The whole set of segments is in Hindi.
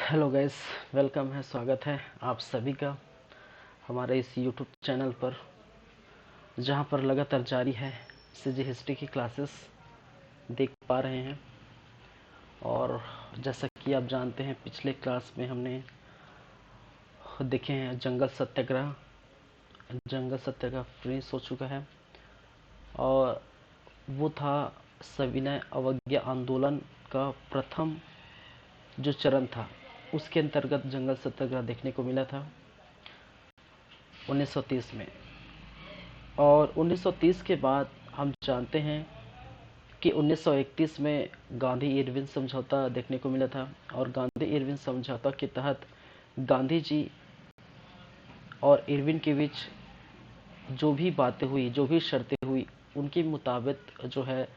हेलो गाइस, वेलकम है, स्वागत है आप सभी का हमारे इस यूट्यूब चैनल पर, जहां पर लगातार जारी है सीजी हिस्ट्री की क्लासेस देख पा रहे हैं। और जैसा कि आप जानते हैं, पिछले क्लास में हमने देखे हैं जंगल सत्याग्रह फिनिश हो चुका है। और वो था सविनय अवज्ञा आंदोलन का प्रथम जो चरण था, उसके अंतर्गत जंगल सत्याग्रह देखने को मिला था 1930 में। और 1930 के बाद हम जानते हैं कि 1931 में गांधी इरविन समझौता देखने को मिला था। और गांधी इरविन समझौता के तहत गांधी जी और इरविन के बीच जो भी बातें हुई, जो भी शर्तें हुई, उनके मुताबिक जो है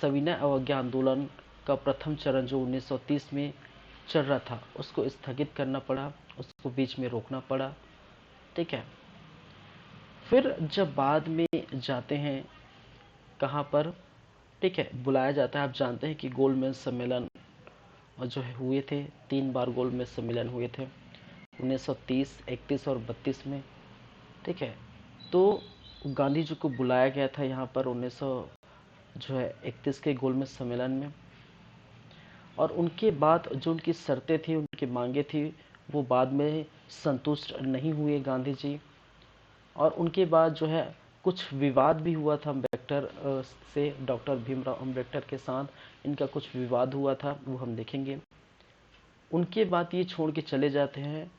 सविनय अवज्ञा आंदोलन का प्रथम चरण जो 1930 में चल रहा था, उसको स्थगित करना पड़ा, उसको बीच में रोकना पड़ा। ठीक है। फिर जब बाद में जाते हैं कहाँ पर, ठीक है, बुलाया जाता है। आप जानते हैं कि गोलमेज सम्मेलन जो है हुए थे, 3 बार गोलमेज सम्मेलन हुए थे 1930, 31 और 32 में। ठीक है। तो गांधी जी को बुलाया गया था यहाँ पर 1931 के गोलमेज सम्मेलन में। और उनके बाद जो उनकी शर्तें थी, उनकी मांगे थी, वो बाद में संतुष्ट नहीं हुए गांधी जी। और उनके बाद जो है कुछ विवाद भी हुआ था अम्बेडकर से, डॉक्टर भीमराव अम्बेडकर के साथ इनका कुछ विवाद हुआ था, वो हम देखेंगे। उनके बाद ये छोड़ के चले जाते हैं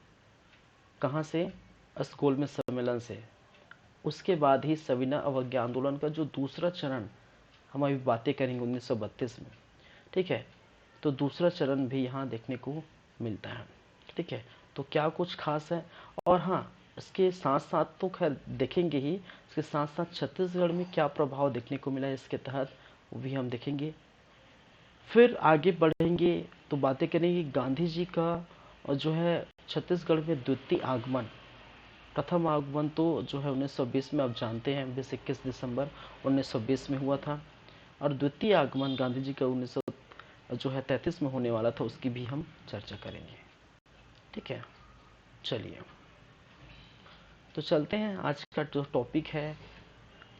कहाँ से, असकोल में सम्मेलन से। उसके बाद ही सविनय अवज्ञा आंदोलन का जो दूसरा चरण, हम अभी बातें करेंगे 1932 में। ठीक है। तो दूसरा चरण भी यहाँ देखने को मिलता है। ठीक है। तो क्या कुछ खास है। और हाँ, इसके साथ साथ तो खैर देखेंगे ही, इसके साथ साथ छत्तीसगढ़ में क्या प्रभाव देखने को मिला है इसके तहत, वो भी हम देखेंगे। फिर आगे बढ़ेंगे तो बातें करेंगे गांधी जी का जो है छत्तीसगढ़ में द्वितीय आगमन। प्रथम आगमन तो जो है 1920 में, आप जानते हैं 20-21 दिसंबर 1920 में हुआ था। और द्वितीय आगमन गांधी जी का 1933 में होने वाला था, उसकी भी हम चर्चा करेंगे। ठीक है। चलिए, तो चलते हैं। आज का जो टॉपिक है,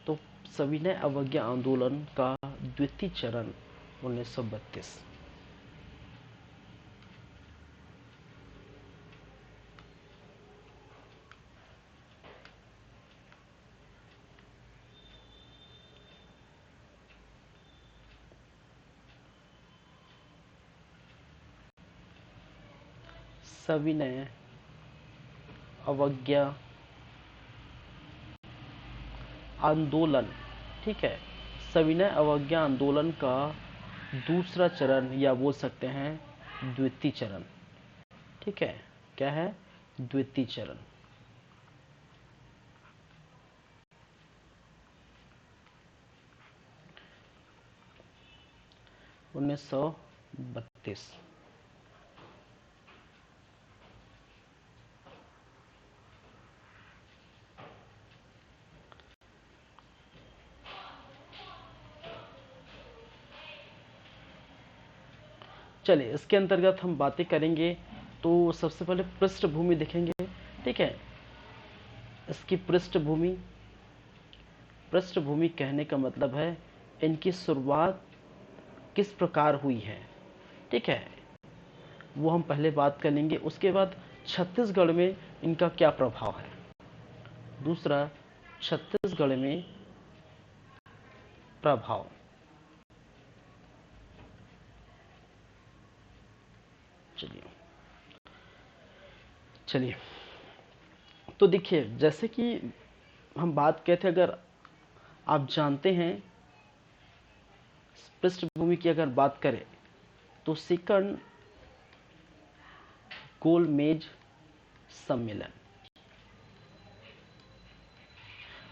तो सविनय अवज्ञा आंदोलन का द्वितीय चरण 1932। सविनय अवज्ञा आंदोलन, ठीक है, सविनय अवज्ञा आंदोलन का दूसरा चरण, या बोल सकते हैं द्वितीय चरण। ठीक है। क्या है? द्वितीय चरण। 1932। चलिए, इसके अंतर्गत हम बातें करेंगे। तो सबसे पहले पृष्ठभूमि देखेंगे। ठीक है। इसकी पृष्ठभूमि, पृष्ठभूमि कहने का मतलब है इनकी शुरुआत किस प्रकार हुई है। ठीक है। वो हम पहले बात कर लेंगे। उसके बाद छत्तीसगढ़ में इनका क्या प्रभाव है। दूसरा, छत्तीसगढ़ में प्रभाव। चलिए चलिए, तो देखिए, जैसे कि हम बात कहते, अगर आप जानते हैं पृष्ठभूमि की अगर बात करें, तो सेकंड गोलमेज सम्मेलन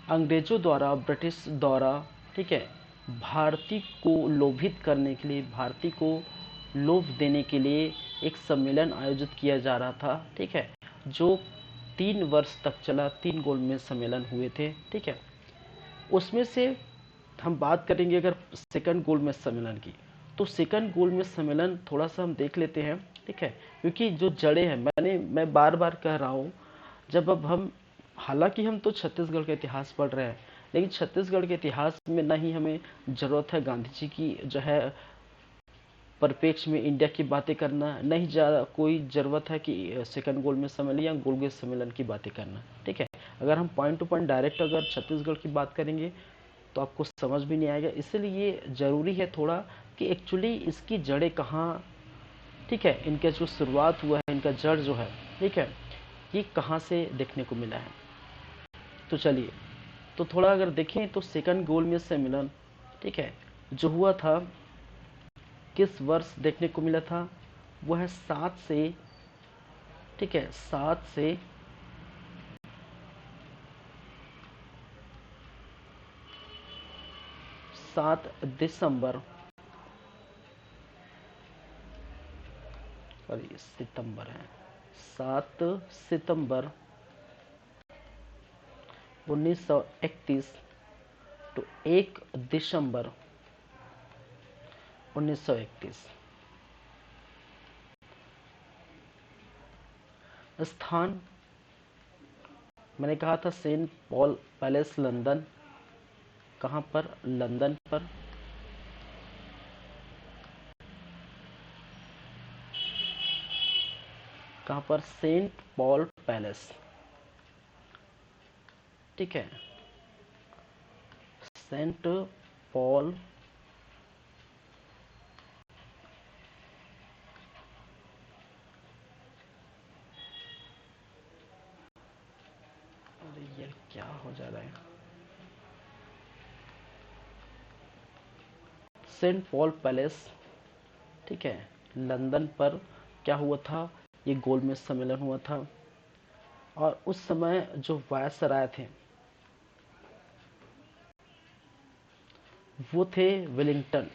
अंग्रेजों द्वारा, ब्रिटिश द्वारा, ठीक है, भारतीय को लोभित करने के लिए, भारतीय को लोभ देने के लिए एक सम्मेलन आयोजित किया जा रहा था। ठीक है। जो 3 वर्ष तक चला, 3 गोलमेज सम्मेलन हुए थे। ठीक है। उसमें से हम बात करेंगे अगर सेकंड गोलमेज सम्मेलन की, तो सेकंड गोलमेज सम्मेलन थोड़ा सा हम देख लेते हैं, ठीक है, क्योंकि जो जड़ें हैं, मैं बार बार कह रहा हूँ, जब अब हम, हालांकि हम तो छत्तीसगढ़ का इतिहास पढ़ रहे हैं, लेकिन छत्तीसगढ़ के इतिहास में न ही हमें जरूरत है गांधी जी की जो है परिप्रेक्ष्य में इंडिया की बातें करना, नहीं ज़्यादा कोई ज़रूरत है कि सेकंड गोलमेज सम्मेलन या गोलमेज सम्मेलन की बातें करना, ठीक है। अगर हम पॉइंट टू पॉइंट डायरेक्ट अगर छत्तीसगढ़ की बात करेंगे तो आपको समझ भी नहीं आएगा, इसलिए ज़रूरी है थोड़ा कि एक्चुअली इसकी जड़ें कहाँ, ठीक है, इनका जो शुरुआत हुआ है, इनका जड़ जो है, ठीक है, ये कहाँ से देखने को मिला है। तो चलिए, तो थोड़ा अगर देखें तो सेकंड गोलमेज सम्मेलन, ठीक है, जो हुआ था किस वर्ष देखने को मिला था, वो है 7 से, ठीक है, 7 से 7 दिसंबर, और ये सितंबर है, 7 सितंबर 1931 टू 1 दिसंबर 1931। स्थान मैंने कहा था सेंट पॉल पैलेस लंदन, कहाँ पर, लंदन पर। कहाँ पर, सेंट पॉल पैलेस, ठीक है, सेंट पॉल अरे ये क्या हो जा रहा है, सेंट पॉल पैलेस, ठीक है, लंदन पर क्या हुआ था, ये गोलमेज सम्मेलन हुआ था। और उस समय जो वायसराय थे वो थे वेलिंगटन,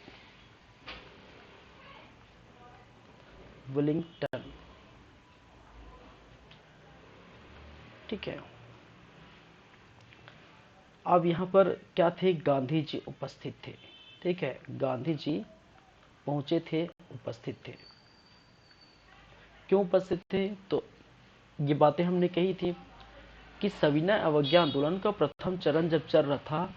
वेलिंगटन, ठीक है। अब यहाँ पर क्या थे, गांधी जी उपस्थित थे, ठीक है, गांधी जी पहुंचे थे, उपस्थित थे। क्यों उपस्थित थे, तो ये बातें हमने कही थी कि सविनय अवज्ञा आंदोलन का प्रथम चरण जब चल रहा था,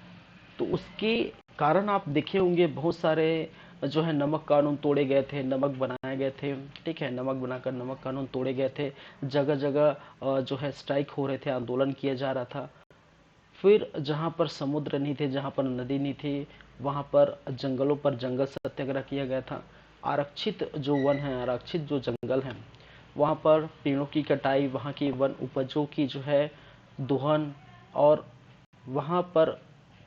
तो उसके कारण आप देखे होंगे बहुत सारे जो है नमक कानून तोड़े गए थे, नमक बनाए गए थे, ठीक है, नमक बनाकर नमक कानून तोड़े गए थे, जगह जगह जो है स्ट्राइक हो रहे थे, आंदोलन किया जा रहा था। फिर जहाँ पर समुद्र नहीं थे, जहाँ पर नदी नहीं थी, वहाँ पर जंगलों पर जंगल सत्याग्रह किया गया था। आरक्षित जो वन है, आरक्षित जो जंगल हैं, वहाँ पर पेड़ों की कटाई, वहाँ की वन उपजों की जो है दोहन, और वहाँ पर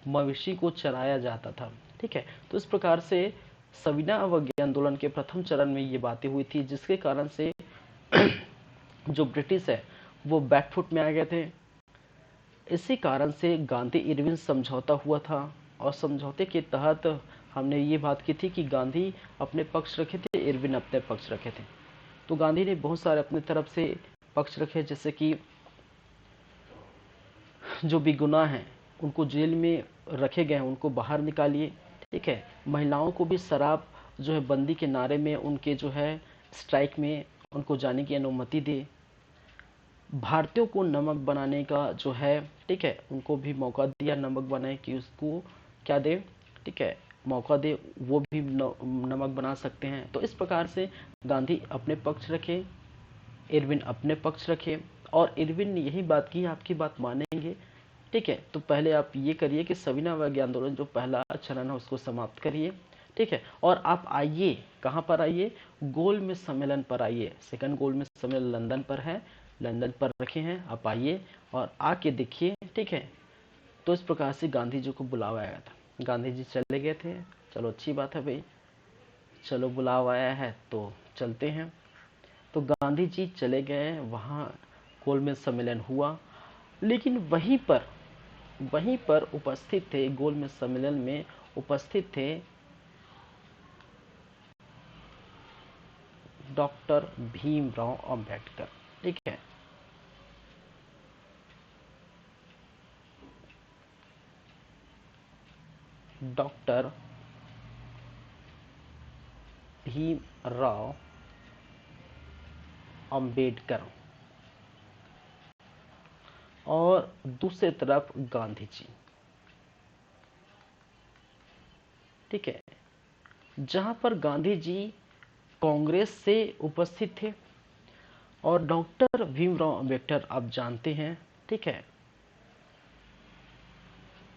मवेशी को चराया जाता था, ठीक है। तो इस प्रकार से सविनय अवज्ञा आंदोलन के प्रथम चरण में ये बातें हुई थी, जिसके कारण से जो ब्रिटिश है वो बैकफुट में आ गए थे। इसी कारण से गांधी इरविन समझौता हुआ था, और समझौते के तहत हमने ये बात की थी कि गांधी अपने पक्ष रखे थे, इरविन अपने पक्ष रखे थे। तो गांधी ने बहुत सारे अपनी तरफ से पक्ष रखे, जैसे कि जो बेगुनाह हैं उनको जेल में रखे गए हैं उनको बाहर निकालिए, ठीक है, महिलाओं को भी शराब जो है बंदी के नारे में उनके जो है स्ट्राइक में उनको जाने की अनुमति दे, भारतीयों को नमक बनाने का जो है, ठीक है, उनको भी मौका दिया नमक बनाए कि उसको क्या दे, ठीक है, मौका दे, वो भी नमक बना सकते हैं। तो इस प्रकार से गांधी अपने पक्ष रखे, इरविन अपने पक्ष रखे, और इरविन ने यही बात की, आपकी बात मानेंगे, ठीक है। तो पहले आप ये करिए कि सविनय अवज्ञा आंदोलन जो पहला चरण है उसको समाप्त करिए, ठीक है, और आप आइए, कहाँ पर आइए, गोल में सम्मेलन पर आइए। सेकंड गोल में सम्मेलन लंदन पर है, लंदन पर रखे हैं, आप आइए और आके देखिए, ठीक है। तो इस प्रकार से गांधी जी को बुलावा आया था, गांधी जी चले गए थे, चलो अच्छी बात है भाई, चलो बुलावा आया है तो चलते हैं। तो गांधी जी चले गए वहाँ, गोलमेज सम्मेलन हुआ, लेकिन वहीं पर उपस्थित थे, गोलमेज सम्मेलन में उपस्थित थे डॉक्टर भीमराव अंबेडकर, ठीक है, डॉक्टर भीमराव अंबेडकर और दूसरी तरफ गांधी जी। ठीक है, जहां पर गांधी जी कांग्रेस से उपस्थित थे और डॉक्टर भीमराव अंबेडकर आप जानते हैं, ठीक है,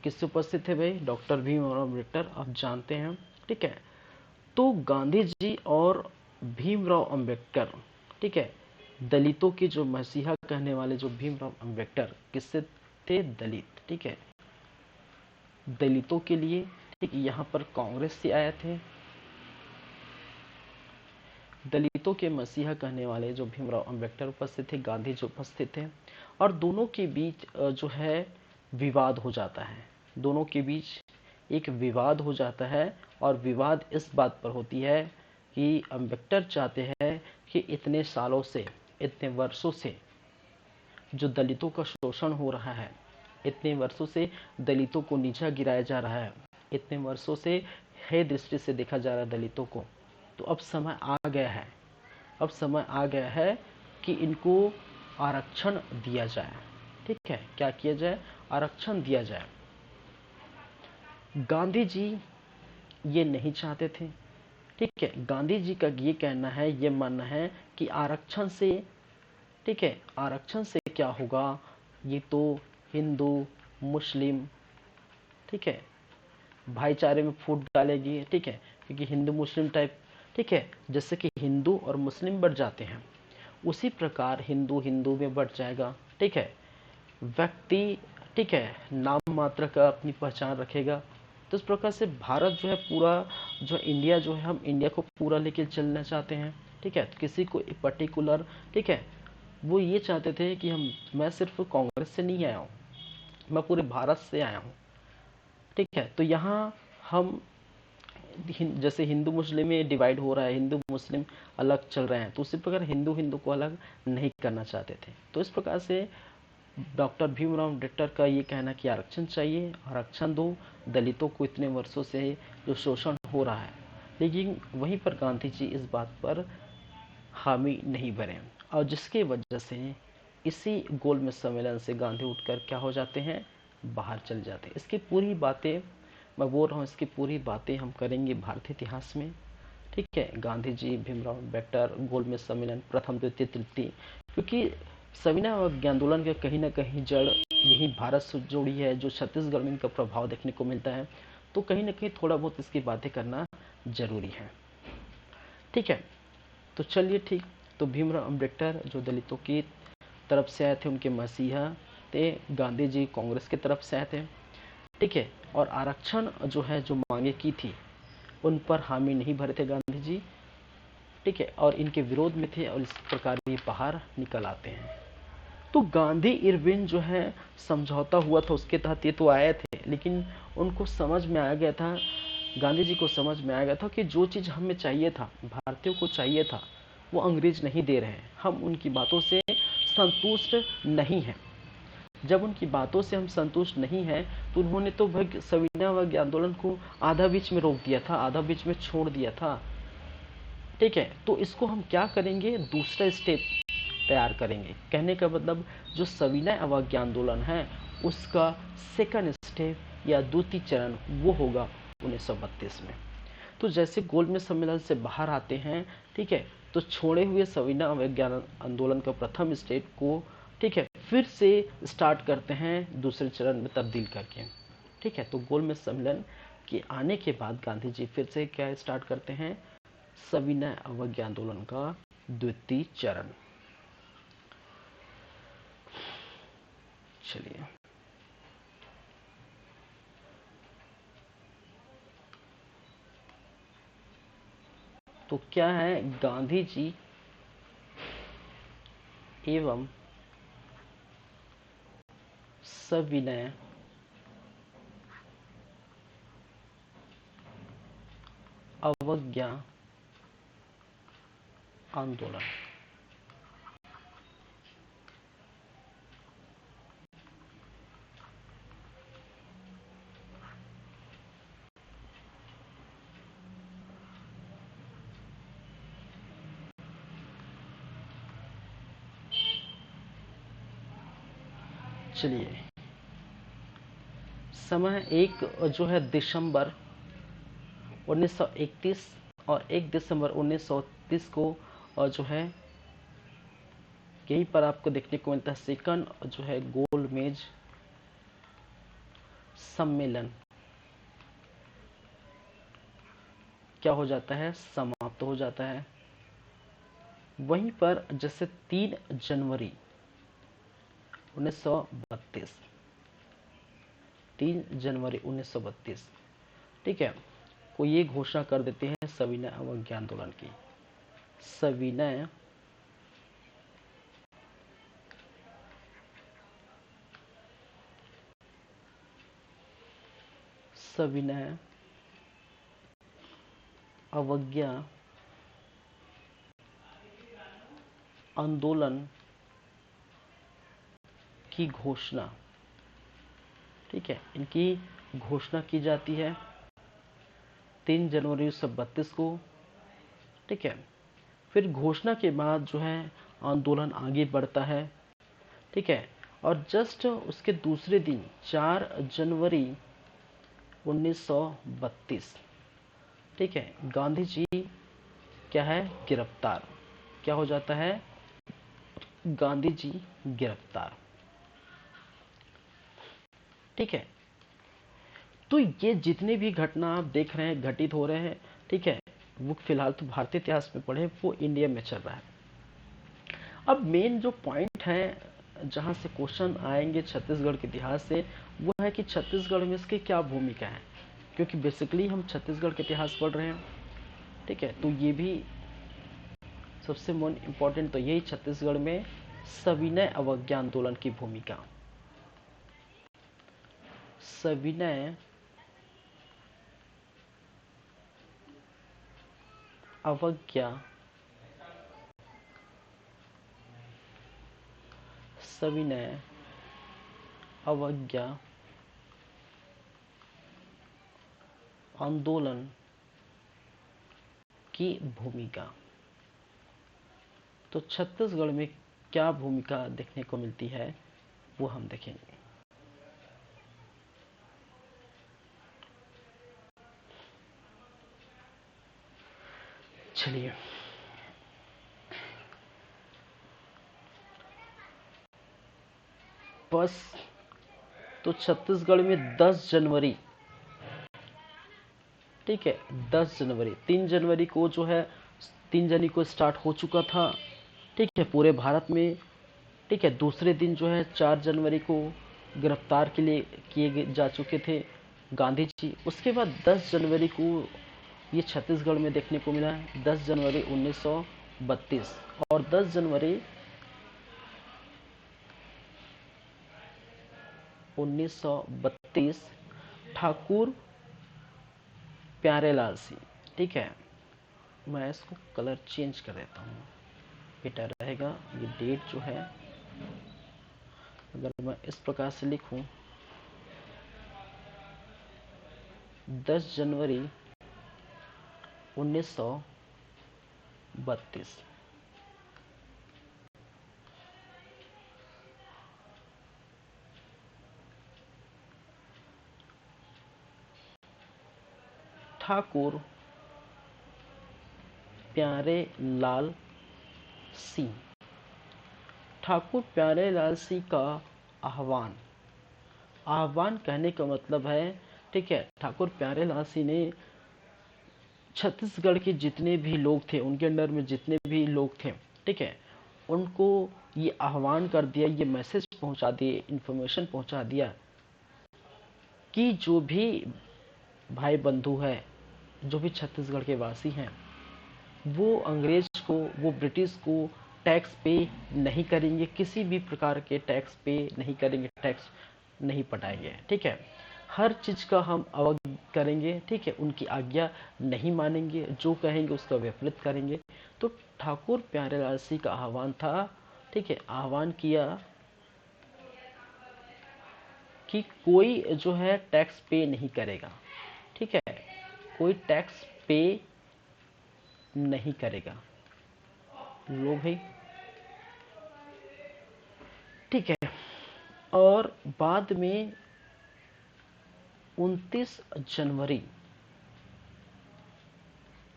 किससे उपस्थित थे भाई? डॉक्टर भीमराव अंबेडकर आप जानते हैं। ठीक है, तो गांधी जी और भीमराव अंबेडकर, ठीक है, दलितों के जो मसीहा कहने वाले जो भीमराव अंबेडकर किससे थे? दलित। ठीक है, दलितों के लिए, ठीक, यहाँ पर कांग्रेस से आए थे। दलितों के मसीहा कहने वाले जो भीमराव अंबेडकर उपस्थित थे, गांधी जी उपस्थित थे, और दोनों के बीच जो है विवाद हो जाता है। दोनों के बीच एक विवाद हो जाता है, और विवाद इस बात पर होती है कि अंबेडकर चाहते हैं कि इतने सालों से, इतने वर्षों से जो दलितों का शोषण हो रहा है, इतने वर्षों से दलितों को नीचा गिराया जा रहा है, इतने वर्षों से हेय दृष्टि से देखा जा रहा है दलितों को, तो अब समय आ गया है, अब समय आ गया है कि इनको आरक्षण दिया जाए। ठीक है, क्या किया जाए? आरक्षण दिया जाए। गांधी जी ये नहीं चाहते थे। ठीक है, गांधी जी का ये कहना है, ये मानना है कि आरक्षण से, ठीक है, आरक्षण से क्या होगा, ये तो हिंदू मुस्लिम, ठीक है, भाईचारे में फूट डालेगी। ठीक है, क्योंकि हिंदू मुस्लिम टाइप, ठीक है, जैसे कि हिंदू और मुस्लिम बढ़ जाते हैं, उसी प्रकार हिंदू हिंदू में बढ़ जाएगा। ठीक है, व्यक्ति, ठीक है, नाम मात्र का अपनी पहचान रखेगा। तो इस प्रकार से भारत जो है पूरा, जो इंडिया जो है, हम इंडिया को पूरा लेके चलना चाहते हैं। ठीक है, किसी को पर्टिकुलर, ठीक है, वो ये चाहते थे कि मैं सिर्फ कांग्रेस से नहीं आया हूँ, मैं पूरे भारत से आया हूँ। ठीक है, तो यहाँ हम जैसे हिंदू मुस्लिम में डिवाइड हो रहा है, हिंदू मुस्लिम अलग चल रहे हैं, तो उसी प्रकार हिंदू हिंदू को अलग नहीं करना चाहते थे। तो इस प्रकार से डॉक्टर भीमराव अम्बेडकर का ये कहना कि आरक्षण चाहिए, आरक्षण दो, दलितों को इतने वर्षों से जो शोषण हो रहा है। लेकिन वहीं पर गांधी जी इस बात पर हामी नहीं भरे, और जिसके वजह से इसी गोलमेज सम्मेलन से गांधी उठकर क्या हो जाते हैं? बाहर चल जाते हैं। इसकी पूरी बातें मैं बोल रहा हूँ, इसकी पूरी बातें हम करेंगे भारतीय इतिहास में। ठीक है, गांधी जी, भीमराव अम्बेडकर, गोलमेज सम्मेलन, प्रथम द्वितीय तृतीय, क्योंकि सविनय अवज्ञा आंदोलन के कहीं ना कहीं जड़ यही भारत से जुड़ी है, जो छत्तीसगढ़ में इनका प्रभाव देखने को मिलता है। तो कहीं ना कहीं थोड़ा बहुत इसकी बातें करना जरूरी है। ठीक है, तो चलिए, ठीक, तो भीमराव अम्बेडकर जो दलितों की तरफ से आए थे, उनके मसीहा थे। गांधी जी कांग्रेस की तरफ से आए थे। ठीक है, और आरक्षण जो है, जो मांगे की थी, उन पर हामी नहीं भरे थे गांधी जी। ठीक है, और इनके विरोध में थे, और इस प्रकार ये बाहर निकल आते हैं। तो गांधी इरविन जो है समझौता हुआ था, उसके तहत ये तो आए थे, लेकिन उनको समझ में आ गया था, गांधी जी को समझ में आ गया था कि जो चीज़ हमें चाहिए था, भारतीयों को चाहिए था, वो अंग्रेज नहीं दे रहे हैं, हम उनकी बातों से संतुष्ट नहीं हैं। जब उनकी बातों से हम संतुष्ट नहीं हैं, तो उन्होंने तो सविनय अवज्ञा आंदोलन को आधा बीच में रोक दिया था, आधा बीच में छोड़ दिया था। ठीक है, तो इसको हम क्या करेंगे? दूसरा स्टेप तैयार करेंगे। कहने का मतलब, जो सविनय अवज्ञा आंदोलन है, उसका सेकंड स्टेप या द्वितीय चरण वो होगा 1932 में। तो जैसे गोलमेज सम्मेलन से बाहर आते हैं, ठीक है, तो छोड़े हुए सविनय अवज्ञा आंदोलन का प्रथम स्टेप को, ठीक है, फिर से स्टार्ट करते हैं दूसरे चरण में तब्दील करके। ठीक है, तो गोलमेज सम्मेलन के आने के बाद गांधी जी फिर से क्या स्टार्ट करते हैं? सविनय अवज्ञा आंदोलन का द्वितीय चरण। चलिए, तो क्या है? गांधी जी एवं सविनय अवज्ञा आंदोलन। चलिए, समय एक जो है दिसंबर 1931 और 1 दिसंबर 1930 को जो है यहीं पर आपको देखने को मिलता है सेकंड जो है गोलमेज सम्मेलन क्या हो जाता है, समाप्त हो जाता है। वहीं पर जैसे 3 जनवरी 1932, 3 जनवरी 1932, ठीक है, को ये घोषणा कर देते हैं सविनय अवज्ञा आंदोलन की। सविनय सविनय अवज्ञा आंदोलन की घोषणा, ठीक है, इनकी घोषणा की जाती है 3 जनवरी 1932 को, ठीक है। फिर घोषणा के बाद जो है आंदोलन आगे बढ़ता है, ठीक है। और जस्ट उसके दूसरे दिन 4 जनवरी 1932, ठीक है, गांधी जी क्या है, गिरफ्तार। क्या हो जाता है, गांधी जी गिरफ्तार, ठीक है। तो ये जितने भी घटना आप देख रहे हैं घटित हो रहे हैं, ठीक है, वो फिलहाल तो भारतीय इतिहास में पढ़े, वो इंडिया में चल रहा है। अब मेन जो पॉइंट है जहां से क्वेश्चन आएंगे छत्तीसगढ़ के इतिहास से, वो है कि छत्तीसगढ़ में इसकी क्या भूमिका है, क्योंकि बेसिकली हम छत्तीसगढ़ के इतिहास पढ़ रहे हैं, ठीक है। तो ये भी सबसे मोस्ट इम्पोर्टेंट तो यही छत्तीसगढ़ में सविनय अवज्ञा आंदोलन की भूमिका। सविनय अवज्ञा सविनय अवज्ञा आंदोलन की भूमिका। तो छत्तीसगढ़ में क्या भूमिका देखने को मिलती है वो हम देखेंगे। चलिए, बस तो छत्तीसगढ़ में 10 जनवरी, ठीक है, 10 जनवरी, 3 जनवरी को जो है 3 जनवरी को स्टार्ट हो चुका था, ठीक है, पूरे भारत में, ठीक है। दूसरे दिन जो है 4 जनवरी को गिरफ्तार के लिए किए जा चुके थे गांधी जी। उसके बाद 10 जनवरी को ये छत्तीसगढ़ में देखने को मिला है, 10 जनवरी 1932। और 10 जनवरी 1932 ठाकुर प्यारेलाल सिंह, ठीक है, मैं इसको कलर चेंज कर देता हूँ, बेटर रहेगा। ये डेट जो है अगर मैं इस प्रकार से लिखूं, 10 जनवरी 1932, ठाकुर प्यारे लाल सिंह, ठाकुर प्यारे लाल सिंह का आह्वान, आह्वान कहने का मतलब है, ठीक है, ठाकुर प्यारे लाल सिंह ने छत्तीसगढ़ के जितने भी लोग थे, उनके अंडर में जितने भी लोग थे, ठीक है, उनको ये आह्वान कर दिया, ये मैसेज पहुंचा दिए, इन्फॉर्मेशन पहुंचा दिया कि जो भी भाई बंधु है, जो भी छत्तीसगढ़ के वासी हैं, वो अंग्रेज को, वो ब्रिटिश को टैक्स पे नहीं करेंगे, किसी भी प्रकार के टैक्स पे नहीं करेंगे, टैक्स नहीं पटाएंगे, ठीक है। हर चीज का हम अवज्ञा करेंगे, ठीक है, उनकी आज्ञा नहीं मानेंगे, जो कहेंगे उसका विपरीत करेंगे। तो ठाकुर प्यारेलाल सिंह का आह्वान था, ठीक है, आह्वान किया कि कोई जो है टैक्स पे नहीं करेगा, ठीक है, कोई टैक्स पे नहीं करेगा, लो भाई, ठीक है। और बाद में 29 जनवरी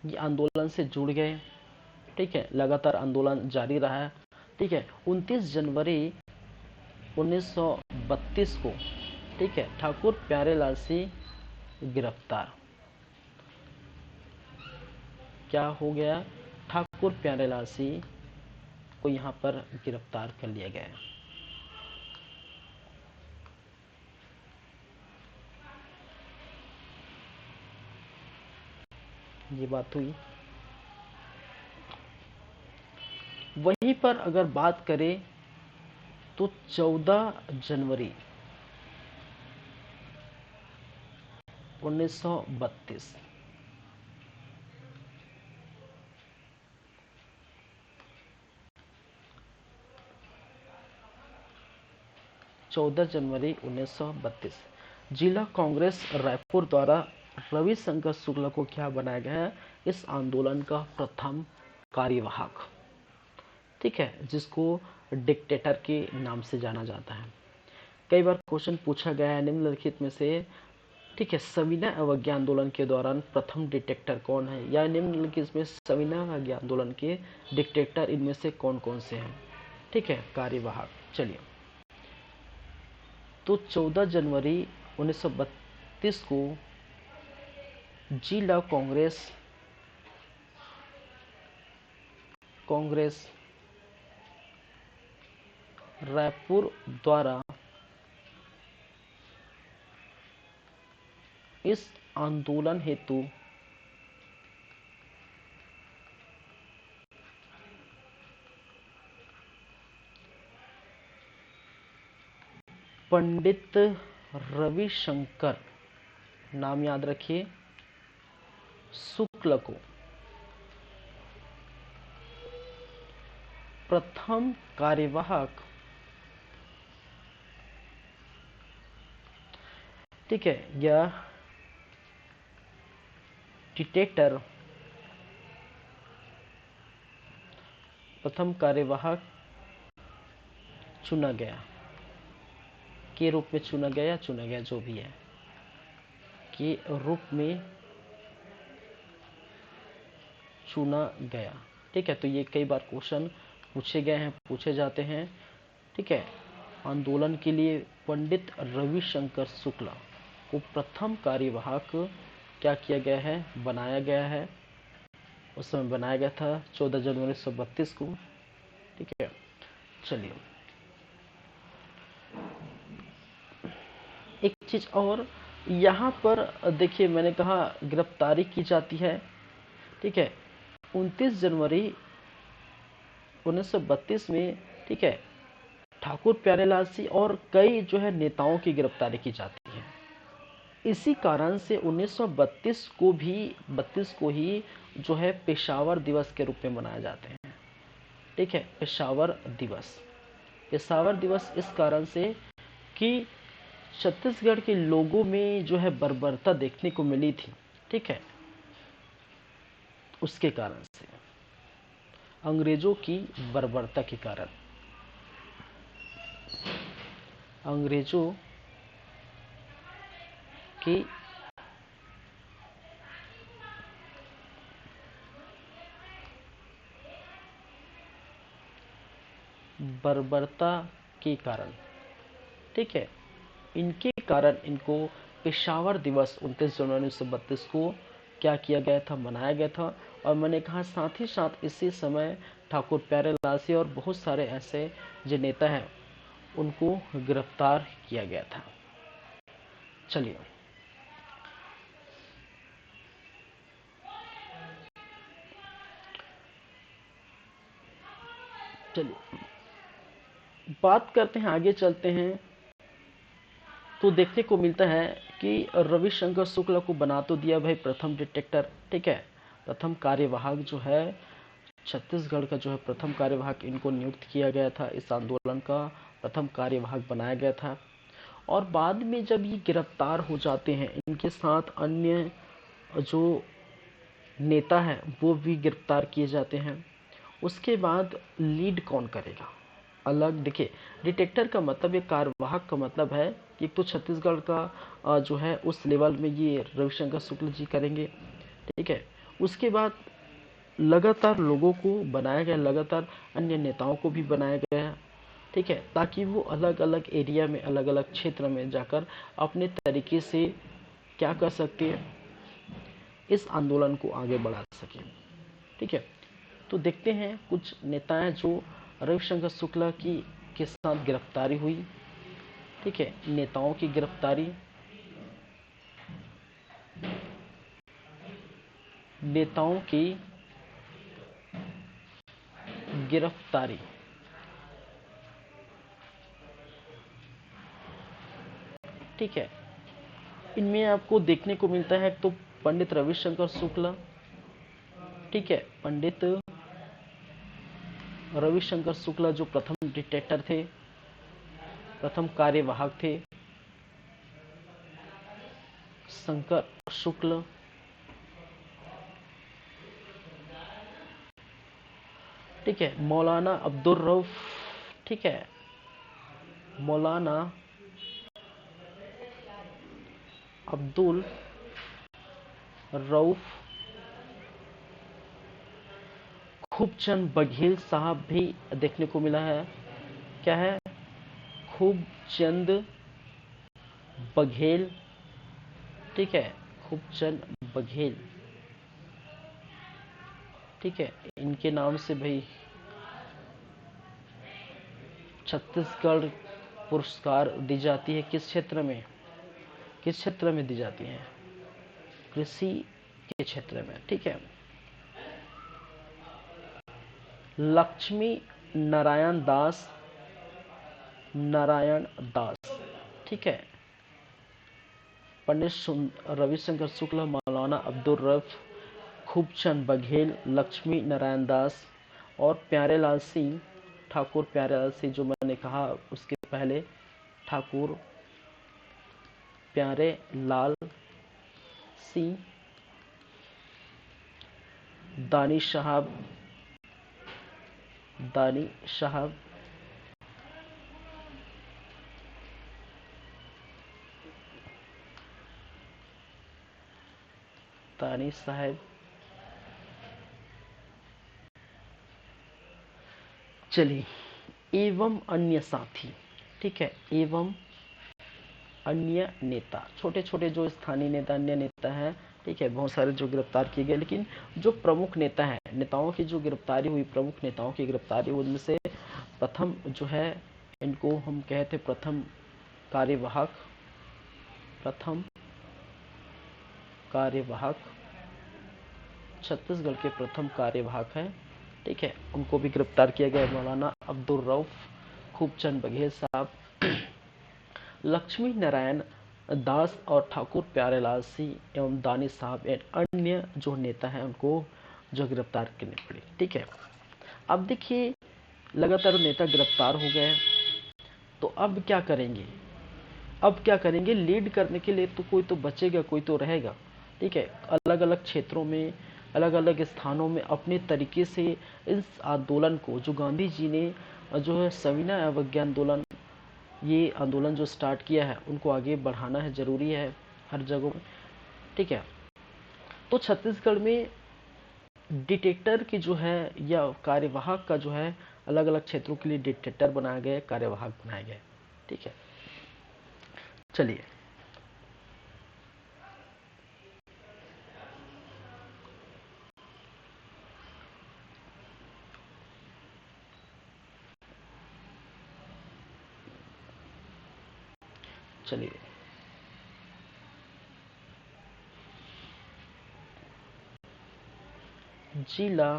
ये आंदोलन से जुड़ गए। ठीक है, लगातार आंदोलन जारी रहा है। ठीक है, 29 जनवरी 1932 को, ठीक है, ठाकुर प्यारेलाल सिंह गिरफ्तार। क्या हो गया? ठाकुर प्यारेलाल सिंह को यहाँ पर गिरफ्तार कर लिया गया। ये बात हुई। वहीं पर अगर बात करें तो 14 जनवरी 1932, 14 जनवरी 1932 जिला कांग्रेस रायपुर द्वारा रविशंकर शुक्ला को क्या बनाया गया है? इस आंदोलन का प्रथम कार्यवाहक। ठीक है, जिसको डिक्टेटर के नाम से जाना जाता है। कई बार क्वेश्चन पूछा गया है निम्नलिखित में से, ठीक है, सविनय अवज्ञा आंदोलन के दौरान प्रथम डिक्टेटर कौन है, या निम्नलिखित में सविनय अवज्ञा आंदोलन के डिक्टेटर इनमें से कौन कौन से हैं? ठीक है, कार्यवाहक। चलिए, तो 14 जनवरी 1932 को जिला कांग्रेस रायपुर द्वारा इस आंदोलन हेतु पंडित रविशंकर, नाम याद रखिए, शुक्ल को प्रथम कार्यवाहक, ठीक है, या डिक्टेटर, प्रथम कार्यवाहक चुना गया, के रूप में चुना गया, चुना गया, जो भी है, के रूप में चुना गया। ठीक है, तो ये कई बार क्वेश्चन पूछे गए हैं, पूछे जाते हैं। ठीक है, आंदोलन के लिए पंडित रविशंकर शुक्ला को प्रथम कार्यवाहक क्या किया गया है? बनाया गया है। उस समय बनाया गया था 14 जनवरी 1932 को। ठीक है, चलिए, एक चीज और यहाँ पर देखिए, मैंने कहा गिरफ्तारी की जाती है। ठीक है, 29 जनवरी 1932 में, ठीक है, ठाकुर प्यारेलाल सिंह और कई जो है नेताओं की गिरफ्तारी की जाती है। इसी कारण से 1932 को ही जो है पेशावर दिवस के रूप में मनाए जाते हैं। ठीक है, पेशावर दिवस इस कारण से कि छत्तीसगढ़ के लोगों में जो है बर्बरता देखने को मिली थी। ठीक है, उसके कारण से, अंग्रेजों की बर्बरता के कारण, अंग्रेजों की बर्बरता के कारण, ठीक है, इनके कारण इनको पेशावर दिवस 29 जनवरी 1932 को क्या किया गया था? मनाया गया था। और मैंने कहा साथ ही साथ इसी समय ठाकुर प्यारेलाल सिंह और बहुत सारे ऐसे जो नेता हैं उनको गिरफ्तार किया गया था। चलिए, बात करते हैं, आगे चलते हैं, तो देखने को मिलता है कि रविशंकर शुक्ला को बना तो दिया भाई प्रथम डिटेक्टर। ठीक है, प्रथम कार्यवाहक जो है छत्तीसगढ़ का जो है प्रथम कार्यवाहक इनको नियुक्त किया गया था, इस आंदोलन का प्रथम कार्यवाहक बनाया गया था। और बाद में जब ये गिरफ्तार हो जाते हैं, इनके साथ अन्य जो नेता हैं वो भी गिरफ्तार किए जाते हैं। उसके बाद लीड कौन करेगा? अलग देखिए, डिटेक्टर का मतलब, ये कार्यवाहक का मतलब है कि एक तो छत्तीसगढ़ का जो है उस लेवल में ये रविशंकर शुक्ल जी करेंगे, ठीक है। उसके बाद लगातार लोगों को बनाया गया, लगातार अन्य नेताओं को भी बनाया गया, ठीक है, ताकि वो अलग अलग एरिया में, अलग अलग क्षेत्र में जाकर अपने तरीके से क्या कर सकते हैं, इस आंदोलन को आगे बढ़ा सके, ठीक है। तो देखते हैं कुछ नेताएं जो रविशंकर शुक्ला की के साथ गिरफ्तारी हुई, ठीक है, नेताओं की गिरफ्तारी, नेताओं की गिरफ्तारी, ठीक है। इनमें आपको देखने को मिलता है तो पंडित रविशंकर शुक्ला, ठीक है, पंडित रविशंकर शुक्ला जो प्रथम डिटेक्टर थे, प्रथम कार्यवाहक थे, शंकर शुक्ल, ठीक है, मौलाना अब्दुल रऊफ, ठीक है, मौलाना अब्दुल रऊफ, खूबचंद बघेल साहब भी देखने को मिला है। क्या है? खूबचंद बघेल, ठीक है, खूबचंद बघेल, ठीक है। इनके नाम से भाई छत्तीसगढ़ पुरस्कार दी जाती है, किस क्षेत्र में, किस क्षेत्र में दी जाती है? कृषि के क्षेत्र में, ठीक है। लक्ष्मी नारायण दास, नारायण दास, ठीक है, पंडित रविशंकर शुक्ला, मौलाना अब्दुल रऊफ, खूबचंद बघेल, लक्ष्मी नारायण दास और प्यारेलाल सिंह, ठाकुर प्यारेलाल सिंह, जो मैंने कहा उसके पहले, ठाकुर प्यारेलाल सिंह, दानी साहब, दानी साहब, दानी साहब, चलिए, एवं अन्य साथी, ठीक है, एवं अन्य नेता, छोटे छोटे जो स्थानीय नेता, अन्य नेता हैं, ठीक है, बहुत सारे जो गिरफ्तार किए गए, लेकिन जो प्रमुख नेता हैं, नेताओं की जो गिरफ्तारी हुई, प्रमुख नेताओं की गिरफ्तारी, उनमें से प्रथम जो है, इनको हम कहते प्रथम कार्यवाहक, प्रथम कार्यवाहक, छत्तीसगढ़ के प्रथम कार्यवाहक हैं, ठीक है, उनको भी गिरफ्तार किया गया, मौलाना अब्दुल रऊफ, खूबचंद बघेल साहब, लक्ष्मी नारायण दास और ठाकुर प्यारेलाल सिंह एवं दानी साहब एवं अन्य जो नेता हैं उनको जो गिरफ्तार करनी पड़ी, ठीक है। अब देखिए, लगातार नेता गिरफ्तार हो गए, तो अब क्या करेंगे, अब क्या करेंगे, लीड करने के लिए तो कोई तो बचेगा, कोई तो रहेगा, ठीक है। अलग अलग क्षेत्रों में, अलग अलग स्थानों में अपने तरीके से इस आंदोलन को, जो गांधी जी ने जो है सविनय अवज्ञा आंदोलन, ये आंदोलन जो स्टार्ट किया है, उनको आगे बढ़ाना है, जरूरी है हर जगह में, ठीक है। तो छत्तीसगढ़ में डिटेक्टर की जो है, या कार्यवाहक का जो है, अलग अलग क्षेत्रों के लिए डिटेक्टर बनाए गए, कार्यवाहक बनाए गए, ठीक है। चलिए, चलिए, जिला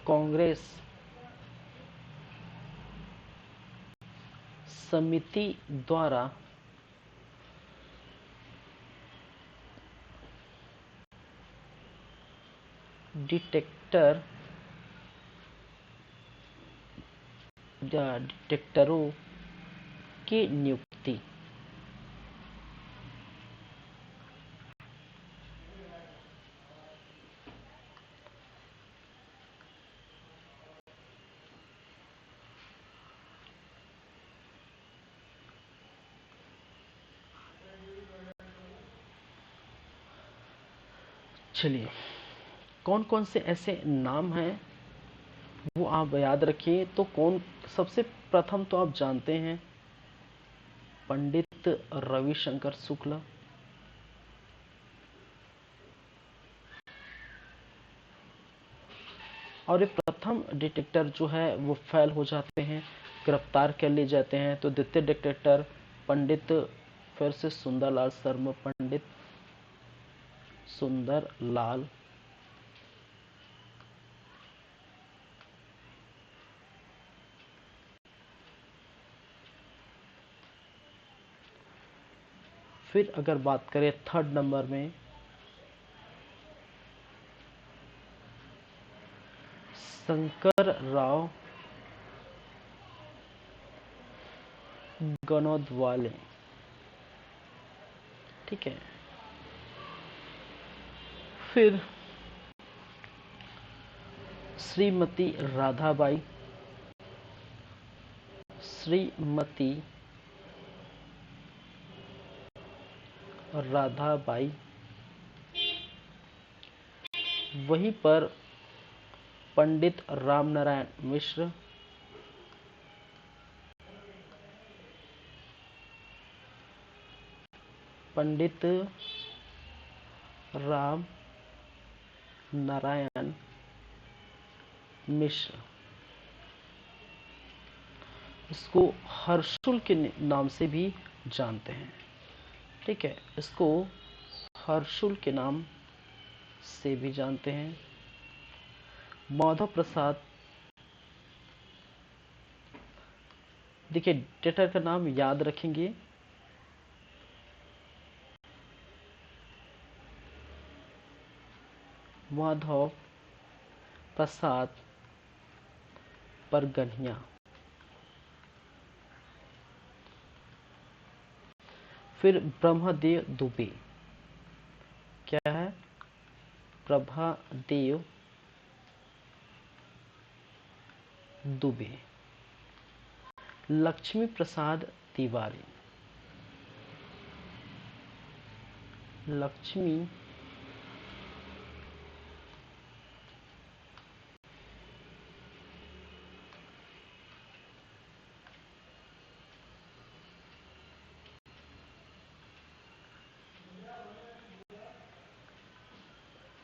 कांग्रेस समिति द्वारा डिटेक्टर या डिटेक्टरों की नियुक्ति, चलिए, कौन कौन से ऐसे नाम हैं वो आप याद रखिए। तो कौन, सबसे प्रथम तो आप जानते हैं पंडित रविशंकर शुक्ल। और ये प्रथम डिटेक्टर जो है वो फेल हो जाते हैं, गिरफ्तार कर लिए जाते हैं। तो द्वितीय डिटेक्टर पंडित, फिर से सुंदरलाल शर्मा, पंडित सुंदरलाल फिर अगर बात करें थर्ड नंबर में, शंकर राव गणोदवाले। ठीक है। फिर श्रीमती राधाबाई, श्रीमती राधाबाई। वहीं पर पंडित रामनारायण मिश्र, पंडित राम नारायण मिश्र, इसको हर्षुल के नाम से भी जानते हैं। ठीक है, इसको हर्षुल के नाम से भी जानते हैं। माधव प्रसाद, देखिए डिटेक्टर का नाम याद रखेंगे, माधव प्रसाद परगनिया। फिर ब्रह्मदेव दुबे, क्या है, प्रभादेव दुबे। लक्ष्मी प्रसाद तिवारी, लक्ष्मी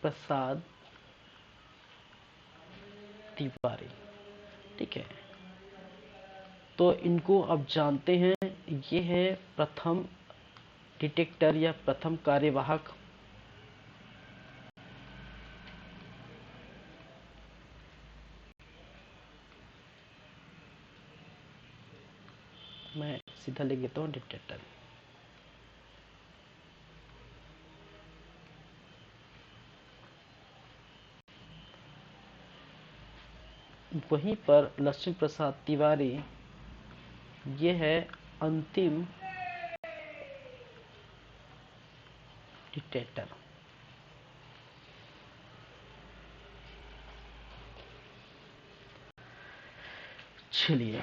प्रसाद तिवारी। ठीक है, तो इनको अब जानते हैं, ये है प्रथम डिटेक्टर या प्रथम कार्यवाहक। मैं सीधा लिख देता हूँ डिटेक्टर। वहीं पर लक्ष्मी प्रसाद तिवारी, ये है अंतिम डिटेक्टर। चलिए,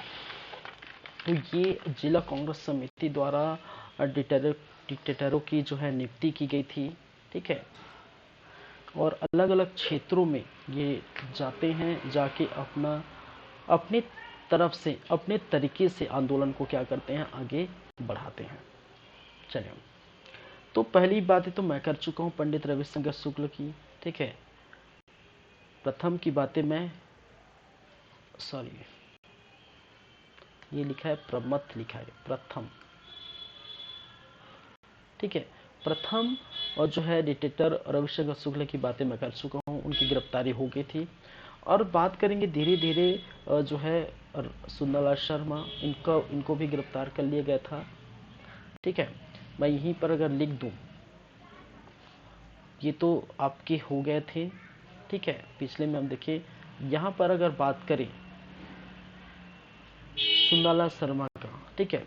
तो ये जिला कांग्रेस समिति द्वारा डिटेक्टरों की जो है नियुक्ति की गई थी। ठीक है, और अलग अलग क्षेत्रों में ये जाते हैं, जाके अपनी तरफ से, अपने तरीके से आंदोलन को क्या करते हैं, आगे बढ़ाते हैं। चलिए, तो पहली बातें तो मैं कर चुका हूँ पंडित रविशंकर शुक्ल की। ठीक है, प्रथम की बातें मैं, सॉरी ये लिखा है प्रमथ, लिखा है प्रथम। ठीक है, प्रथम और जो है डिटेक्टर रविशंकर शुक्ल की बातें मैं कर चुका हूँ, उनकी गिरफ्तारी हो गई थी। और बात करेंगे धीरे धीरे जो है सुंदरलाल शर्मा, इनको भी गिरफ्तार कर लिया गया था। ठीक है, मैं यहीं पर अगर लिख दूं, ये तो आपके हो गए थे। ठीक है, पिछले में हम देखिए, यहाँ पर अगर बात करें सुंदरलाल शर्मा का, ठीक है,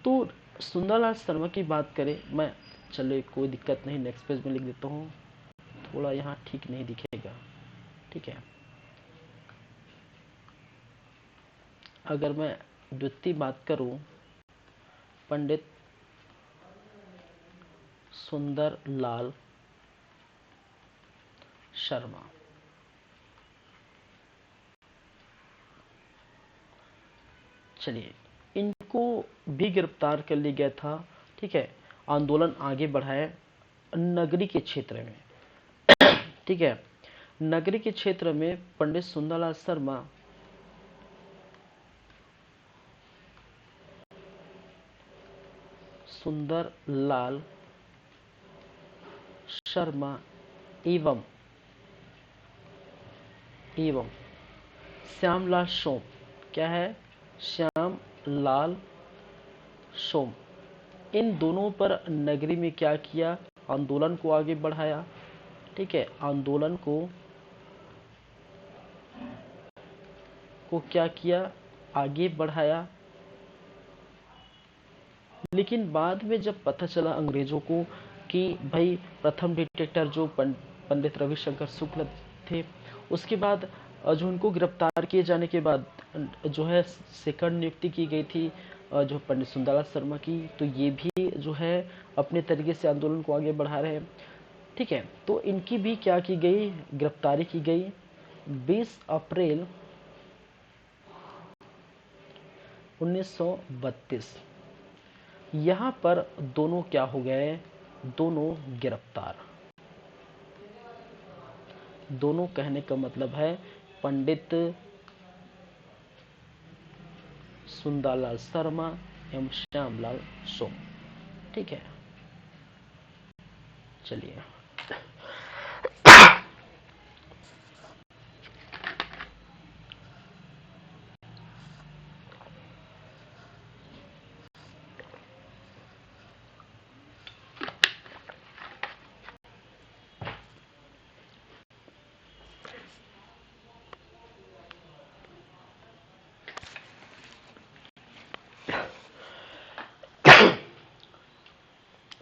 तो सुंदरलाल शर्मा की बात करें, मैं, चलो कोई दिक्कत नहीं, नेक्स्ट पेज में लिख देता हूँ, थोड़ा यहाँ ठीक नहीं दिखेगा। ठीक है, अगर मैं द्वितीय बात करूं, पंडित सुंदरलाल शर्मा। चलिए, इनको भी गिरफ्तार कर लिया गया था। ठीक है, आंदोलन आगे बढ़ाया नगरी के क्षेत्र में। ठीक है, नगरी के क्षेत्र में पंडित सुंदरलाल शर्मा सुंदरलाल शर्मा एवं एवं श्यामलाल सोम, क्या है, श्यामलाल सोम, इन दोनों पर नगरी में क्या किया, आंदोलन को आगे बढ़ाया। ठीक है, आंदोलन को क्या किया, आगे बढ़ाया। लेकिन बाद में जब पता चला अंग्रेजों को कि भाई प्रथम डिटेक्टर जो पंडित रविशंकर शुक्ल थे, उसके बाद जो उनको गिरफ्तार किए जाने के बाद जो है सेकंड नियुक्ति की गई थी जो पंडित सुंदरलाल शर्मा की, तो ये भी जो है अपने तरीके से आंदोलन को आगे बढ़ा रहे हैं। ठीक है, तो इनकी भी क्या की गई, गिरफ्तारी की गई 20 अप्रैल 1932। यहाँ पर दोनों क्या हो गए, दोनों गिरफ्तार। दोनों कहने का मतलब है पंडित सुंदरलाल शर्मा एवं श्यामलाल सोम। ठीक है, चलिए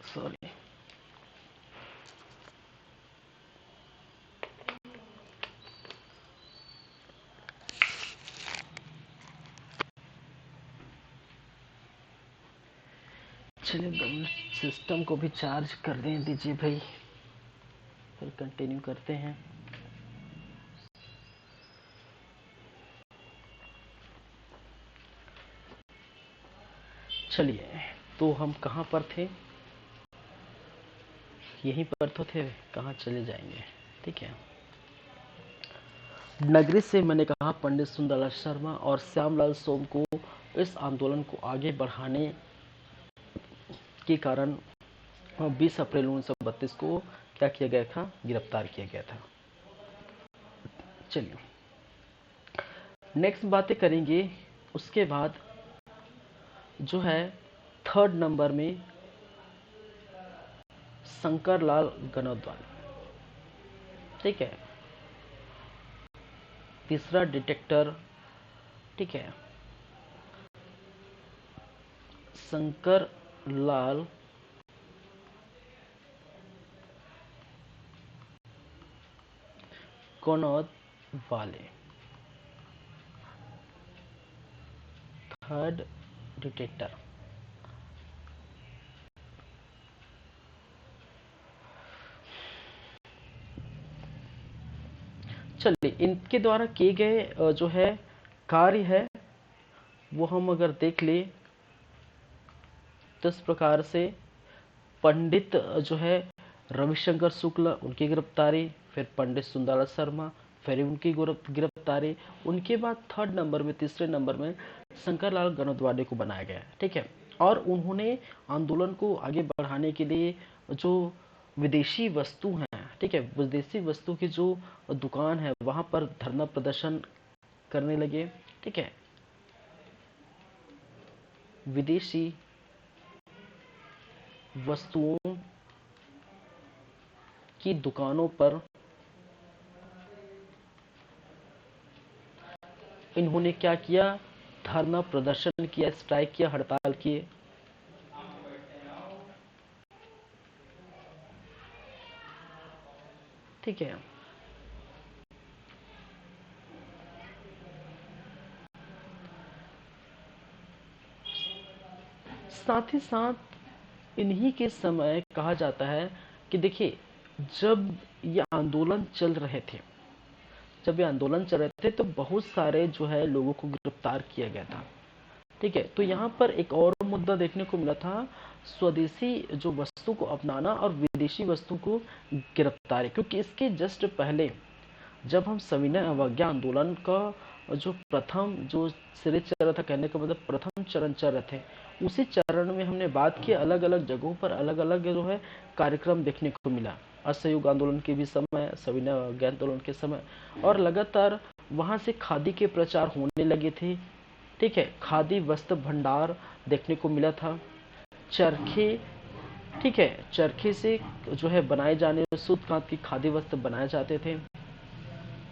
सॉरी। चलिए 2 मिनट सिस्टम को भी चार्ज कर दें दीजिए भाई, फिर कंटिन्यू करते हैं। चलिए, तो हम कहाँ पर थे, यहीं पर तो थे, कहाँ चले जाएंगे। ठीक है, नगरी से मैंने कहा पंडित सुंदरलाल शर्मा और श्यामलाल सोम को इस आंदोलन को आगे बढ़ाने के कारण 20 अप्रैल 1932 को क्या किया गया था, गिरफ्तार किया गया था। चलिए नेक्स्ट बातें करेंगे। उसके बाद जो है थर्ड नंबर में शंकरलाल गनोदवाल। ठीक है, तीसरा डिटेक्टर। ठीक है, शंकर लाल कनौद वाले, थर्ड डिटेक्टर। चलिए, इनके द्वारा किए गए जो है कार्य है वो हम अगर देख ले तो इस प्रकार से पंडित जो है रविशंकर शुक्ल, उनकी गिरफ्तारी, फिर पंडित सुंदरलाल शर्मा, फिर उनकी गिरफ्तारी, उनके बाद थर्ड नंबर में, तीसरे नंबर में शंकरलाल गनोदवाले को बनाया गया। ठीक है, और उन्होंने आंदोलन को आगे बढ़ाने के लिए जो विदेशी वस्तु हैं, ठीक है, विदेशी वस्तु की जो दुकान है वहां पर धरना प्रदर्शन करने लगे। ठीक है, विदेशी वस्तुओं की दुकानों पर इन्होंने क्या किया, धरना प्रदर्शन किया, स्ट्राइक किया, हड़ताल किए। ठीक है, साथ ही साथ इन्हीं के समय कहा जाता है कि देखिए जब ये आंदोलन चल रहे थे जब ये आंदोलन चल रहे थे तो बहुत सारे जो है लोगों को गिरफ्तार किया गया था। ठीक है, तो यहाँ पर एक और मुद्दा देखने को मिला था, स्वदेशी जो वस्तु को अपनाना और विदेशी वस्तु को गिरफ्तारी। क्योंकि इसके जस्ट पहले जब हम सविनय अवज्ञा आंदोलन का जो प्रथम जो सिरे चल रहा था, कहने का मतलब प्रथम चरण चल रहे थे, उसी चरण में हमने बात की, अलग अलग जगहों पर अलग अलग जो है कार्यक्रम देखने को मिला, असहयोग आंदोलन के भी समय, सविनय अवज्ञा आंदोलन के समय, और लगातार वहां से खादी के प्रचार होने लगे थे। ठीक है, खादी वस्त्र भंडार देखने को मिला था, चरखे, ठीक है, चरखे से जो है बनाए जाने शुद्ध कांत की खादी वस्त्र बनाए जाते थे।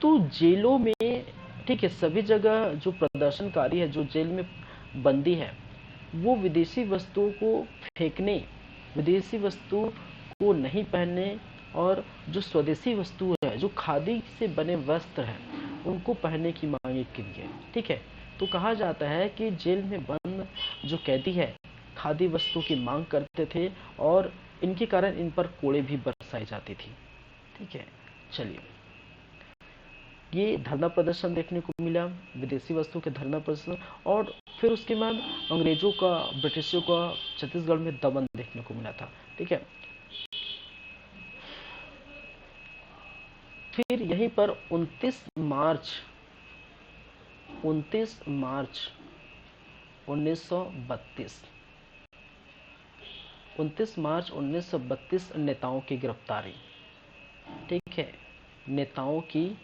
तो जेलों में, ठीक है, सभी जगह जो प्रदर्शनकारी है, जो जेल में बंदी है, वो विदेशी वस्तुओं को फेंकने, विदेशी वस्तु को नहीं पहनने, और जो स्वदेशी वस्तु है, जो खादी से बने वस्त्र हैं, उनको पहनने की मांग की है। ठीक है, तो कहा जाता है कि जेल में बंद जो कैदी है, खादी वस्तु की मांग करते थे, और इनके कारण इन पर कोड़े भी बरसाई जाती थी। ठीक है, चलिए, ये धरना प्रदर्शन देखने को मिला, विदेशी वस्तु के धरना प्रदर्शन, और फिर उसके बाद अंग्रेजों का, ब्रिटिशों का छत्तीसगढ़ में दमन देखने को मिला था। ठीक है, फिर यहीं पर 29 मार्च 1932, 29 मार्च 1932 नेताओं की गिरफ्तारी। ठीक है, नेताओं की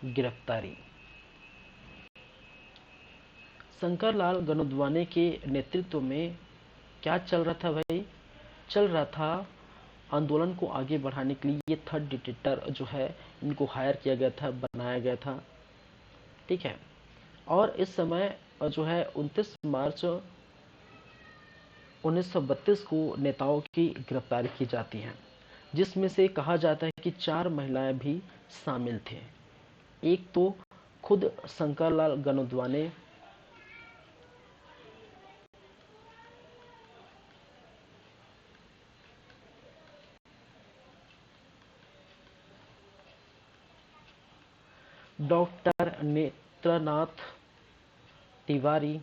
गिरफ्तारी। शंकर लाल गनुदवाने के नेतृत्व में क्या चल रहा था भाई? चल रहा था, आंदोलन को आगे बढ़ाने के लिए ये थर्ड डिक्टेटर जो है, इनको हायर किया गया था, बनाया गया था। ठीक है, और इस समय जो है 29 मार्च 1932 को नेताओं की गिरफ्तारी की जाती है, जिसमें से कहा जाता है कि 4 महिलाएं भी शामिल थे। एक तो खुद शंकरलाल गनुदवाने, डॉक्टर नेत्रनाथ तिवारी,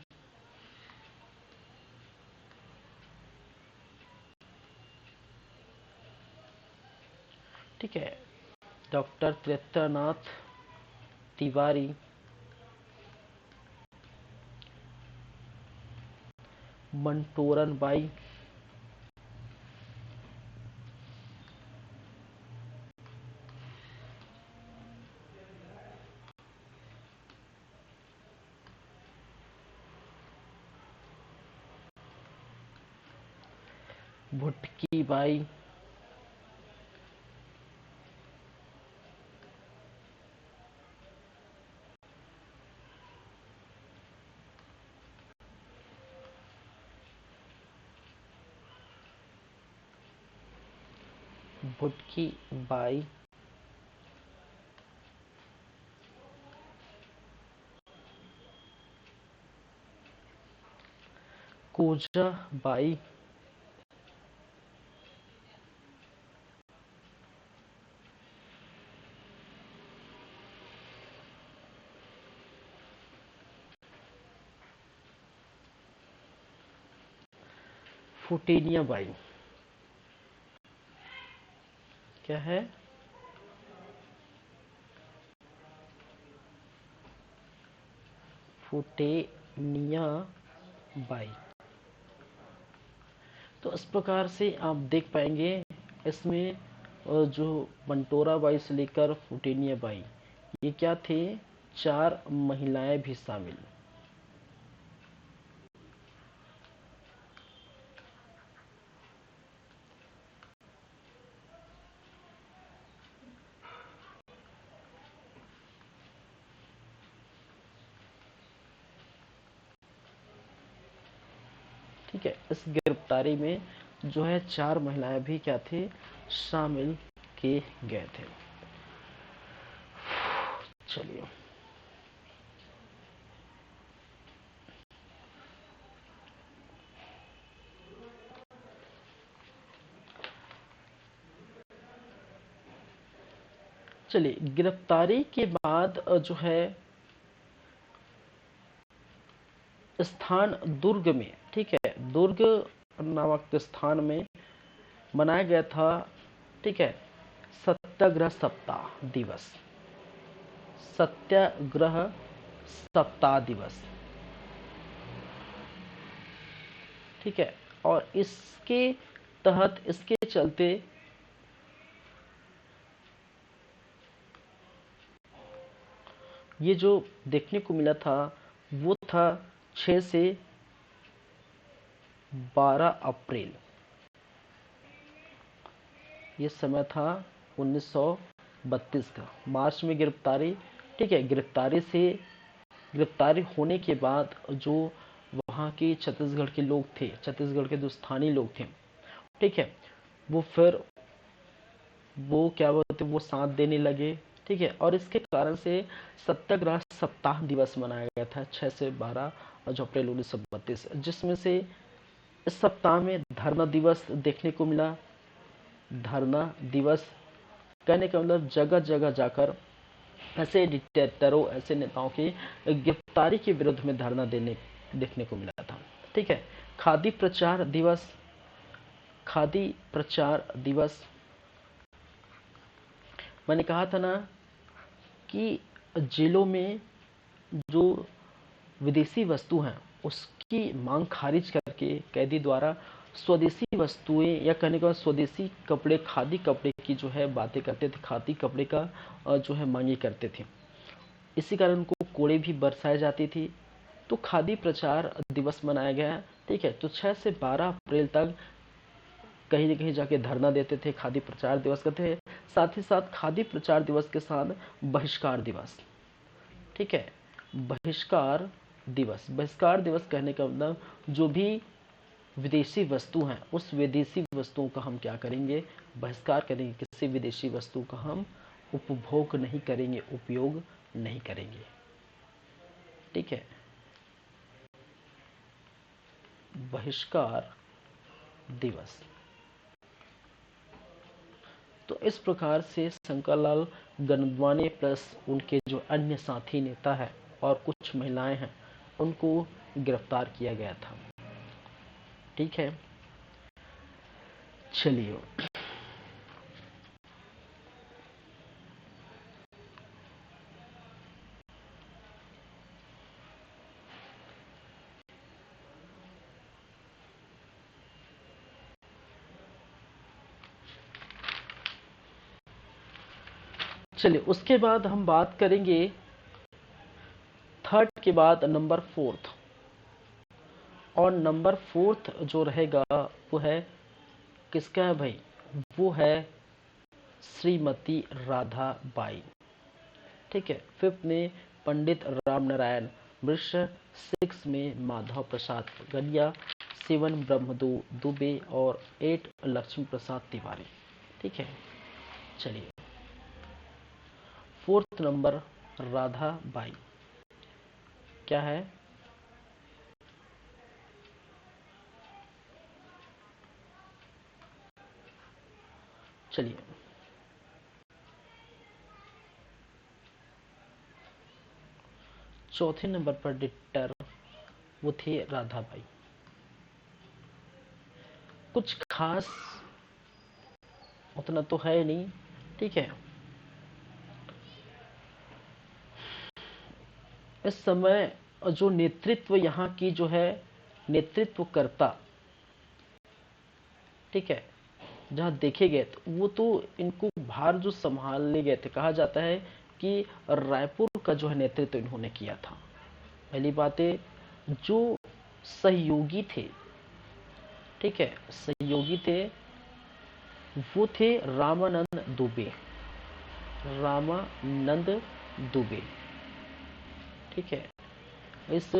ठीक है, डॉक्टर नेत्रनाथ तिवारी, मंटोरन बाई, भुटकी बाई, भुटकी बाई, कोजा बाई, फुटेनिया बाई। क्या है? फुटेनिया बाई। तो इस प्रकार से आप देख पाएंगे इसमें जो मंटोरा बाई से लेकर फुटेनिया बाई, ये क्या थे? 4 महिलाएं भी शामिल। ठीक है, इस गिरफ्तारी में जो है 4 महिलाएं भी क्या थे? शामिल किए गए थे। चलिए, चलिए, गिरफ्तारी के बाद जो है स्थान दुर्ग में, ठीक है, दुर्ग नामक स्थान में मनाया गया था, ठीक है, सत्याग्रह सप्ताह दिवस, सत्याग्रह सप्ताह दिवस, ठीक है। और इसके तहत, इसके चलते ये जो देखने को मिला था वो था 6 से 12 अप्रैल, ये समय था 1932 का। मार्च में गिरफ्तारी, ठीक है। गिरफ्तारी होने के बाद जो वहाँ के छत्तीसगढ़ के लोग थे, छत्तीसगढ़ के जो स्थानीय लोग थे, ठीक है, वो फिर वो क्या बोलते, वो साथ देने लगे, ठीक है। और इसके कारण से सत्याग्रह सप्ताह दिवस मनाया गया था 6 से 12 अप्रैल 1932, जिसमें से इस सप्ताह में धरना दिवस देखने को मिला। धरना दिवस कहने का मतलब जगह जगह जाकर ऐसे डिक्टेटरों, ऐसे नेताओं की गिरफ्तारी के विरुद्ध में धरना देने देखने को मिला था, ठीक है। खादी प्रचार दिवस, खादी प्रचार दिवस, मैंने कहा था ना कि जेलों में जो विदेशी वस्तु हैं उसकी मांग खारिज करके कैदी द्वारा स्वदेशी वस्तुएं, या कहने का स्वदेशी कपड़े, खादी कपड़े की जो है बातें करते थे, खादी कपड़े का जो है मांगे करते थे। इसी कारण उनको कोड़े भी बरसाई जाती थी। तो खादी प्रचार दिवस मनाया गया, ठीक है। तो 6 से 12 अप्रैल तक कहीं न कहीं जाके धरना देते थे, खादी प्रचार दिवस करते थे। साथ ही साथ खादी प्रचार दिवस के साथ बहिष्कार दिवस, ठीक है, बहिष्कार दिवस। बहिष्कार दिवस कहने का मतलब जो भी विदेशी वस्तु हैं उस विदेशी वस्तुओं का हम क्या करेंगे, बहिष्कार करेंगे। किसी विदेशी वस्तु का हम उपभोग नहीं करेंगे, उपयोग नहीं करेंगे, ठीक है। बहिष्कार दिवस। तो इस प्रकार से शंकरलाल गंगवाने प्लस उनके जो अन्य साथी नेता है और कुछ महिलाएं हैं उनको गिरफ्तार किया गया था, ठीक है। चलिए, उसके बाद हम बात करेंगे थर्ड के बाद नंबर फोर्थ। और नंबर फोर्थ जो रहेगा वो है किसका है भाई, वो है श्रीमती राधा बाई, ठीक है। फिफ्थ में पंडित राम नारायण मिश्र, 6 में माधव प्रसाद गलिया, 7 ब्रह्मदू दुबे और 8 लक्ष्मी प्रसाद तिवारी, ठीक है। चलिए, फोर्थ नंबर राधा बाई क्या है, चलिए। चौथे नंबर पर डिक्टर वो थे राधा बाई। कुछ खास उतना तो है नहीं, ठीक है। इस समय जो नेतृत्व यहाँ की जो है नेतृत्व करता, ठीक है, जहाँ देखे गए तो वो तो इनको भार जो संभालने गए थे, कहा जाता है कि रायपुर का जो है नेतृत्व इन्होंने किया था। पहली बात है, जो सहयोगी थे, ठीक है, सहयोगी थे वो थे रामानंद दुबे, रामानंद दुबे, ठीक है। इस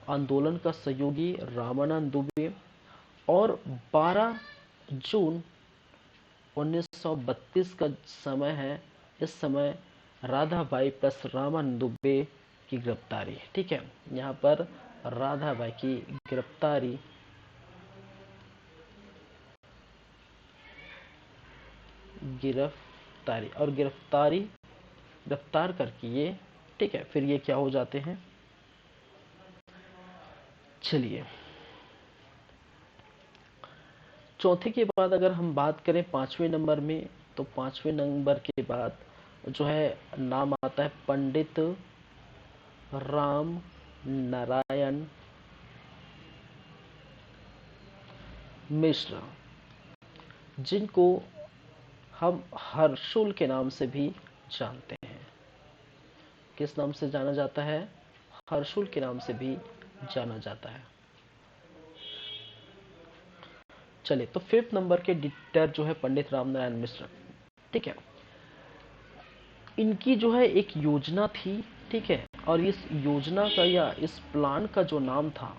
आंदोलन का सहयोगी रामानंद दुबे। और 12 जून 1932 का समय है। इस समय राधाबाई प्लस रामानंद दुबे की गिरफ्तारी, ठीक है। यहाँ पर राधाबाई की गिरफ्तारी गिरफ्तारी गिरफ्तारी, और गिरफ्तार करके ये, ठीक है, फिर ये क्या हो जाते हैं। चलिए, चौथे के बाद अगर हम बात करें पांचवें नंबर में, तो पांचवें नंबर के बाद जो है नाम आता है पंडित राम नारायण मिश्र, जिनको हम हर्षुल के नाम से भी जानते हैं। किस नाम से जाना जाता है? हर्षुल के नाम से भी जाना जाता है। चलिए, तो फिफ्थ नंबर के डिक्टर जो है पंडित रामनारायण मिश्र, ठीक है, इनकी जो है एक योजना थी, ठीक है, और इस योजना का या इस प्लान का जो नाम था,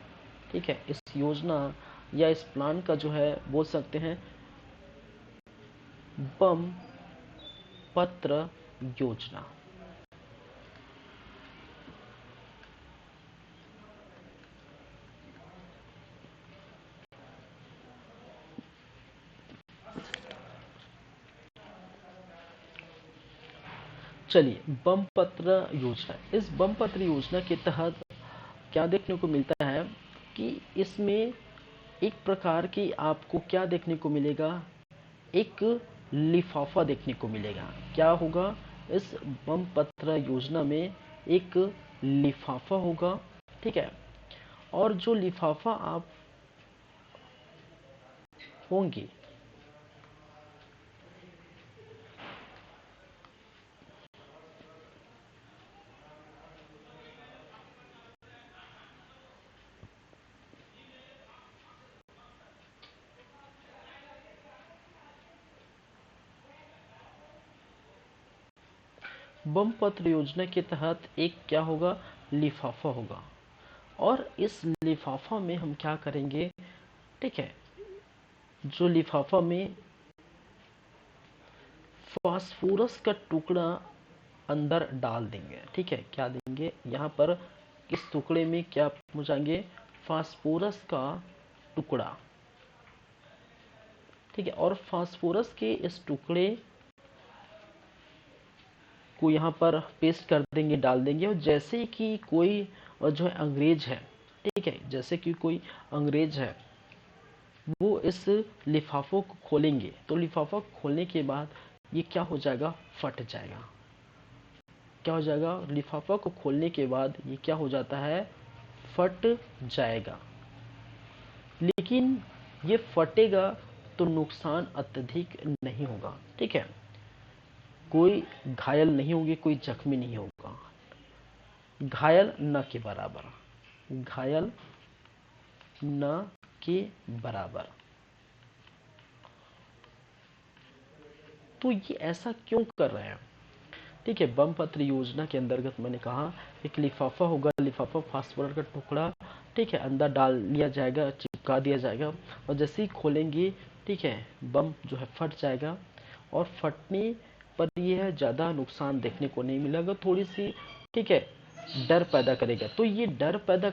ठीक है, इस योजना या इस प्लान का जो है बोल सकते हैं बम पत्र योजना। चलिए, बम पत्र योजना, इस बम पत्र योजना के तहत क्या देखने को मिलता है कि इसमें एक प्रकार की आपको क्या देखने को मिलेगा, एक लिफाफा देखने को मिलेगा। क्या होगा? इस बम पत्र योजना में एक लिफाफा होगा, ठीक है, और जो लिफाफा आप होंगे, बम पत्र योजना के तहत एक क्या होगा, लिफाफा होगा, और इस लिफाफा में हम क्या करेंगे, ठीक है, जो लिफाफा में फास्फोरस का टुकड़ा अंदर डाल देंगे, ठीक है, क्या देंगे यहाँ पर, इस टुकड़े में क्या पहुंचाएंगे, फास्फोरस का टुकड़ा, ठीक है, और फास्फोरस के इस टुकड़े को यहाँ पर पेस्ट कर देंगे, डाल देंगे, और जैसे कि कोई जो है अंग्रेज है, ठीक है, जैसे कि कोई अंग्रेज है, वो इस लिफाफों को खोलेंगे, तो लिफाफा खोलने के बाद ये क्या हो जाएगा, फट जाएगा। क्या हो जाएगा? लिफाफा को खोलने के बाद ये क्या हो जाता है, फट जाएगा। लेकिन ये फटेगा तो नुकसान अत्यधिक नहीं होगा, ठीक है, कोई घायल नहीं होंगे, कोई जख्मी नहीं होगा, घायल न के बराबर, घायल न के बराबर। तो ये ऐसा क्यों कर रहे हैं? ठीक है, बम पत्र योजना के अंतर्गत मैंने कहा एक लिफाफा होगा, लिफाफा फास्फोरस का टुकड़ा, ठीक है, अंदर डाल लिया जाएगा, चिपका दिया जाएगा, और जैसे ही खोलेंगे, ठीक है, बम जो है फट जाएगा, और फटने पर यह ज़्यादा नुकसान देखने को नहीं मिलेगा, थोड़ी सी, ठीक है, डर पैदा करेगा। तो ये डर पैदा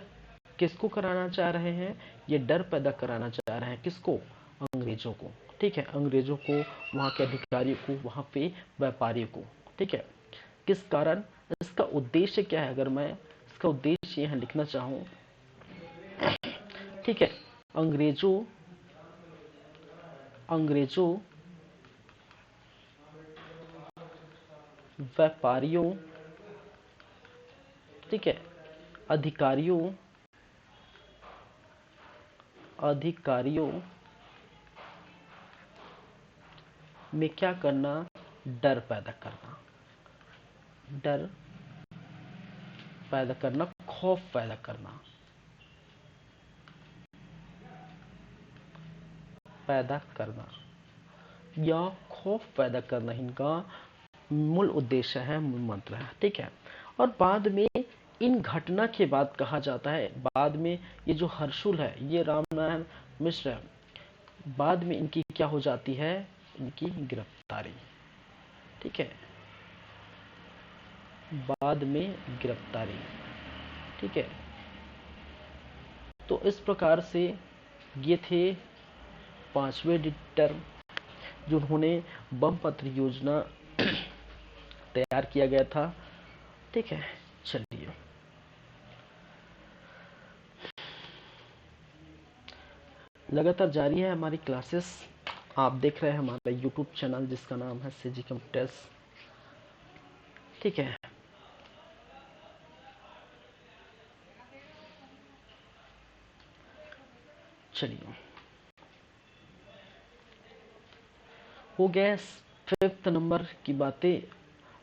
किसको कराना चाह रहे हैं? ये डर पैदा कराना चाह रहे हैं किसको? अंग्रेजों को, ठीक है, अंग्रेजों को, वहाँ के अधिकारियों को, वहाँ पे व्यापारियों को, ठीक है। किस कारण? इसका उद्देश्य क्या है? अगर मैं इसका उद्देश्य यहाँ लिखना चाहूँ, ठीक है, अंग्रेजों अंग्रेजों व्यापारियों, ठीक है, अधिकारियों अधिकारियों में क्या करना? डर पैदा करना, डर पैदा करना, खौफ पैदा करना, पैदा करना या खौफ पैदा करना इनका मूल उद्देश्य है, मूल मंत्र है, ठीक है। और बाद में इन घटना के बाद कहा जाता है, बाद में ये जो हर्षुल है, ये रामनारायण मिश्र है, बाद में इनकी क्या हो जाती है? इनकी गिरफ्तारी, ठीक है, बाद में गिरफ्तारी, ठीक है। तो इस प्रकार से ये थे पांचवें डिक्टर, जिन्होंने बम पत्र योजना तैयार किया गया था। ठीक है, चलिए लगातार जारी है हमारी क्लासेस। आप देख रहे हैं हमारा यूट्यूब चैनल जिसका नाम है सीजी कंप्यूटर्स। ठीक है, चलिए हो गया 5th नंबर की बातें।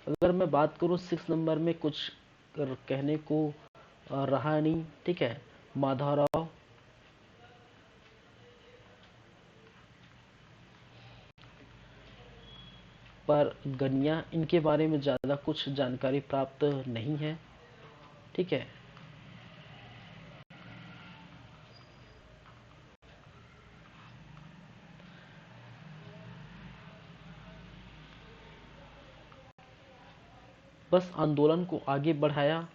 अगर मैं बात करूं 6 नंबर में कुछ कहने को रहा नहीं। ठीक है, माधवराव पर गनिया, इनके बारे में ज़्यादा कुछ जानकारी प्राप्त नहीं है। ठीक है, बस आंदोलन को आगे बढ़ाया।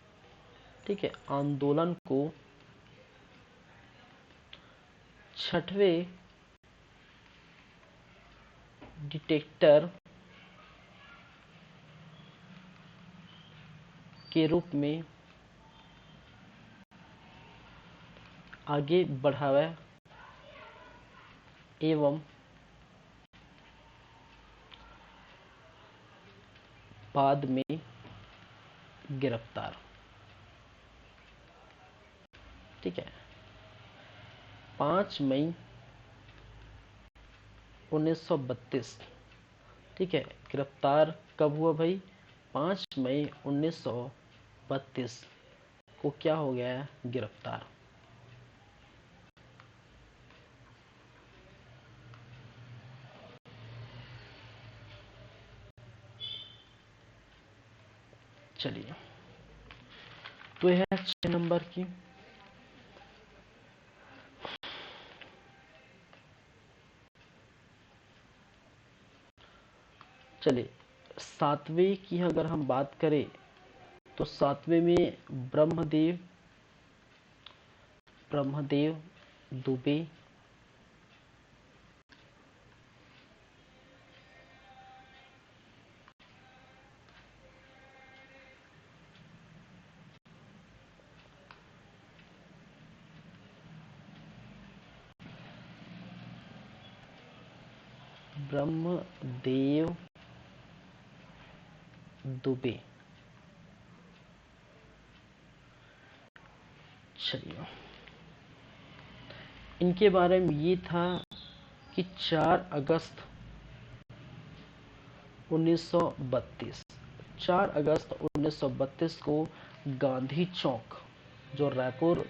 ठीक है, आंदोलन को 6वें डिटेक्टर के रूप में आगे बढ़ाया एवं बाद में गिरफ्तार। ठीक है, 5 मई 1932। ठीक है, गिरफ्तार कब हुआ भाई? 5 मई 1932 को क्या हो गया है? गिरफ्तार। चलिए, तो यह है 6 नंबर की। चलिए 7वें की अगर हम बात करें तो 7वें में ब्रह्मदेव दुबे। ब्रह्मदेव दुबे। चलिए, इनके बारे में ये था कि 4 अगस्त 1932, 4 अगस्त 1932 को गांधी चौक, जो रायपुर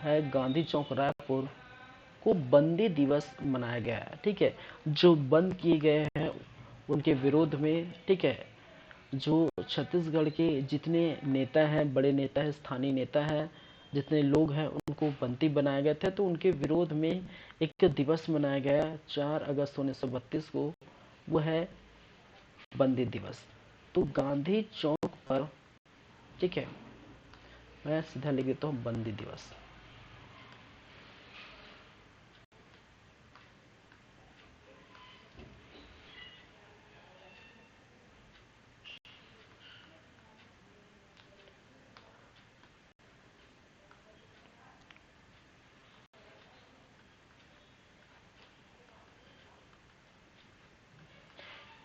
है, गांधी चौक रायपुर को बंदी दिवस मनाया गया है। ठीक है, जो बंद किए गए हैं उनके विरोध में। ठीक है, जो छत्तीसगढ़ के जितने नेता हैं, बड़े नेता हैं, स्थानीय नेता हैं, जितने लोग हैं उनको बंदी बनाया गया था, तो उनके विरोध में एक दिवस मनाया गया 4 अगस्त 1932 को। वो है बंदी दिवस। तो गांधी चौक पर, ठीक है, मैं सीधा लिख देता हूँ बंदी दिवस।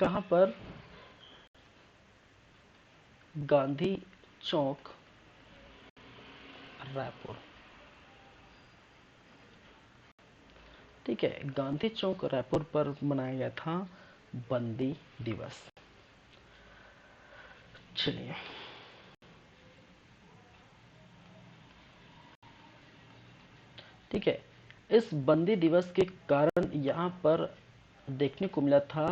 कहाँ पर? गांधी चौक रायपुर। ठीक है, गांधी चौक रायपुर पर मनाया गया था बंदी दिवस। चलिए, ठीक है, इस बंदी दिवस के कारण यहाँ पर देखने को मिला था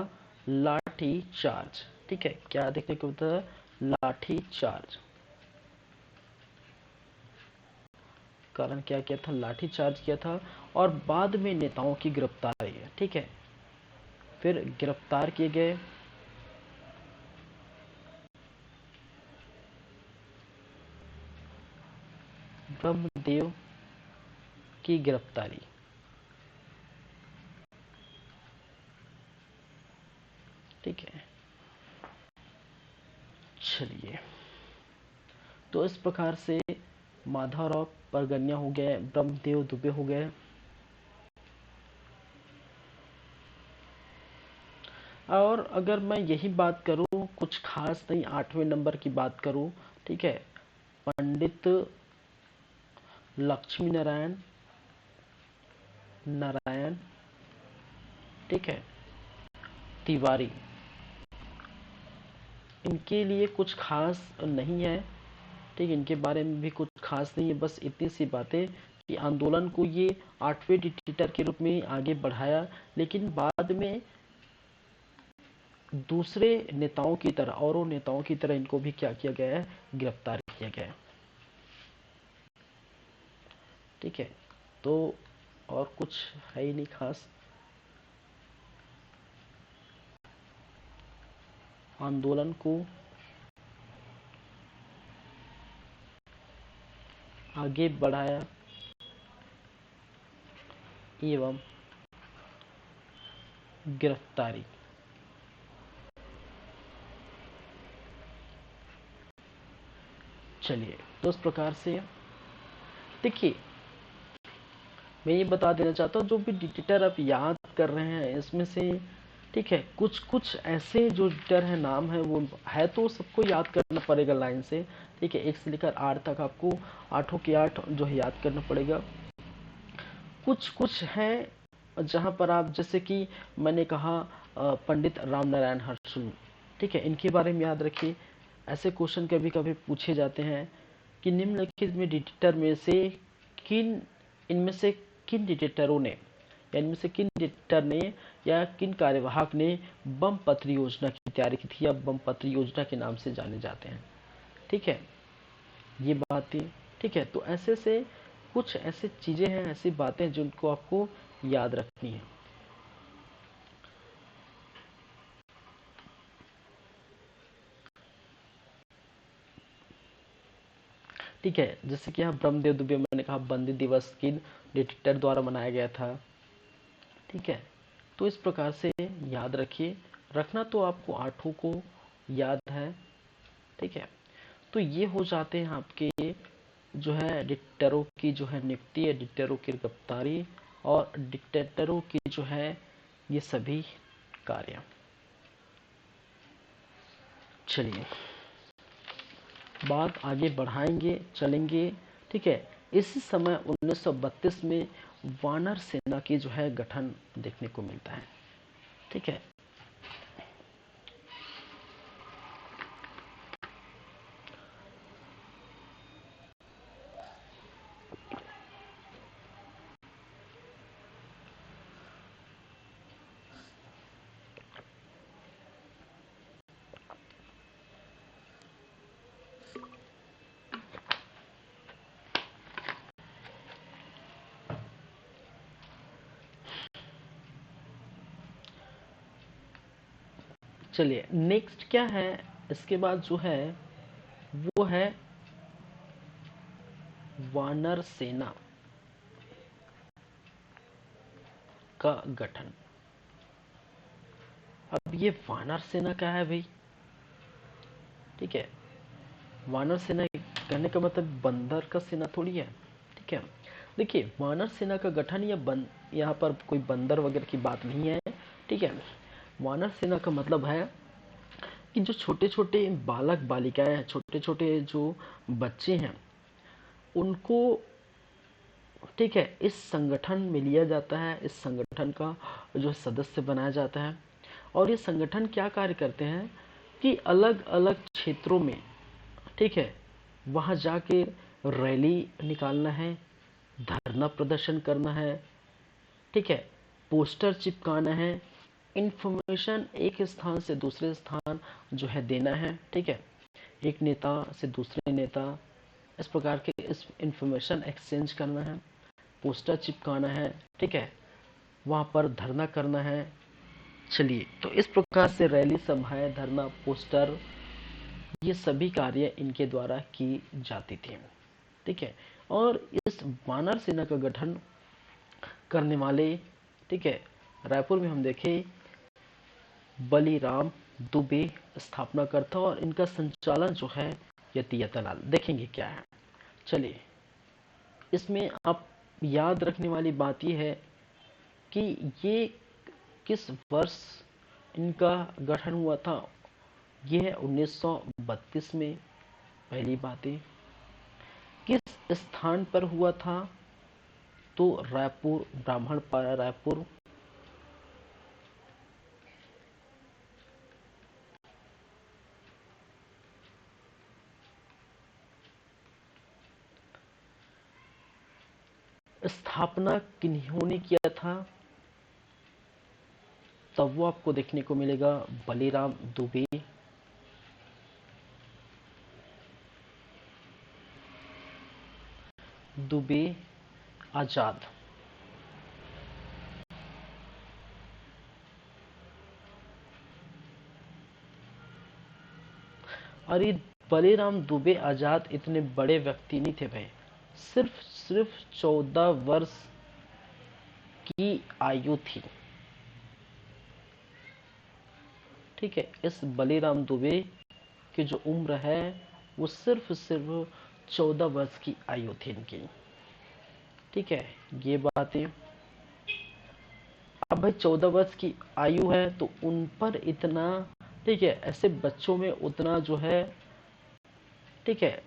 लाठी चार्ज। ठीक है, क्या देखने को मिला था? लाठी चार्ज। कारण क्या किया था? लाठी चार्ज किया था। और बाद में नेताओं की गिरफ्तारी है। ठीक है, फिर गिरफ्तार किए गए। ब्रह्मदेव की गिरफ्तारी। ठीक है, चलिए, तो इस प्रकार से माधवराव परगनिया हो गए, ब्रह्मदेव दुबे हो गए। और अगर मैं यही बात करूं, कुछ खास नहीं, 8वें नंबर की बात करूं, ठीक है, पंडित लक्ष्मी नारायण नारायण, ठीक है, तिवारी, इनके लिए कुछ खास नहीं है, ठीक है, इनके बारे में भी कुछ खास नहीं है, बस इतनी सी बातें कि आंदोलन को ये 8वें डिक्टेटर के रूप में आगे बढ़ाया, लेकिन बाद में दूसरे नेताओं की तरह, औरों नेताओं की तरह इनको भी क्या किया गया है, गिरफ्तार किया गया है। ठीक है, तो और कुछ है ही नहीं खास। आंदोलन को आगे बढ़ाया एवं गिरफ्तारी। चलिए, तो इस प्रकार से देखिए, मैं ये बता देना चाहता हूँ, जो भी डिक्टेटर आप याद कर रहे हैं इसमें से, ठीक है, कुछ कुछ ऐसे जो डिक्टेटर है, नाम है, वो है तो सबको याद करना पड़ेगा लाइन से, ठीक है, 1 से लेकर 8 तक आपको आठों के 8 जो है याद करना पड़ेगा। कुछ कुछ हैं जहाँ पर आप, जैसे कि मैंने कहा पंडित राम नारायण हर्षुल, ठीक है, इनके बारे में याद रखिए। ऐसे क्वेश्चन कभी कभी पूछे जाते हैं कि निम्नलिखित में डिक्टेटर में से किन इनमें से किन डिक्टेटरों ने, या इनमें से किन डिक्टेटर ने या किन कार्यवाहक ने बम पत्र योजना की तैयारी की थी, या बम पत्र योजना के नाम से जाने जाते हैं। ठीक है, ये बात थी। ठीक है, तो ऐसे से कुछ ऐसी चीजें हैं, ऐसी बातें जिनको आपको याद रखनी है। ठीक है, जैसे कि यहाँ ब्रह्मदेव दुबे, मैंने कहा बंदी दिवस किन डिक्टेटर द्वारा मनाया गया था। ठीक है, तो इस प्रकार से याद रखिए, रखना तो आपको आठों को याद है। ठीक है, तो ये हो जाते हैं आपके जो है डिक्टेटरों की जो है नियुक्ति है, डिक्टेटरों की गिरफ्तारी, और डिक्टेटरों की जो है ये सभी कार्य। चलिए, बात आगे बढ़ाएंगे, चलेंगे। ठीक है, इसी समय 1932 में वानर सेना की जो है गठन देखने को मिलता है। ठीक है, चलिए, नेक्स्ट क्या है, इसके बाद जो है वो है वानर सेना का गठन। अब ये वानर सेना क्या है भाई? ठीक है, वानर सेना कहने का मतलब बंदर का सेना थोड़ी है। ठीक है, देखिए, वानर सेना का गठन या यहाँ पर कोई बंदर वगैरह की बात नहीं है। ठीक है, वानर सेना का मतलब है कि जो छोटे छोटे बालक बालिकाएं हैं, छोटे छोटे जो बच्चे हैं, उनको, ठीक है, इस संगठन में लिया जाता है, इस संगठन का जो सदस्य बनाया जाता है। और ये संगठन क्या कार्य करते हैं कि अलग अलग क्षेत्रों में, ठीक है, वहाँ जाके रैली निकालना है, धरना प्रदर्शन करना है, ठीक है, पोस्टर चिपकाना है, इंफॉर्मेशन एक स्थान से दूसरे स्थान जो है देना है। ठीक है, एक नेता से दूसरे नेता, इस प्रकार के इस इंफॉर्मेशन एक्सचेंज करना है, पोस्टर चिपकाना है। ठीक है, वहाँ पर धरना करना है। चलिए, तो इस प्रकार से रैली सभाएं, धरना, पोस्टर, ये सभी कार्य इनके द्वारा की जाती थी। ठीक है, और इस वानर सेना का गठन करने वाले, ठीक है, रायपुर में हम देखें बलीराम दुबे स्थापना करता और इनका संचालन जो है यति यतनलाल। देखेंगे क्या है। चलिए, इसमें आप याद रखने वाली बात यह है कि ये किस वर्ष इनका गठन हुआ था। यह है 1932 में। पहली बात है, किस स्थान पर हुआ था, तो रायपुर, ब्राह्मणपाड़ा रायपुर। स्थापना किन्होंने किया था, तब वो आपको देखने को मिलेगा बलीराम दुबे। दुबे आजाद। और ये बलीराम दुबे आजाद इतने बड़े व्यक्ति नहीं थे भाई। सिर्फ 14 वर्ष की आयु थी। ठीक है, इस बलीराम दुबे की जो उम्र है वो सिर्फ 14 वर्ष की आयु थी इनकी। ठीक है, ये बात है। अब भाई 14 वर्ष की आयु है तो उन पर इतना, ठीक है, ऐसे बच्चों में उतना जो है, ठीक है,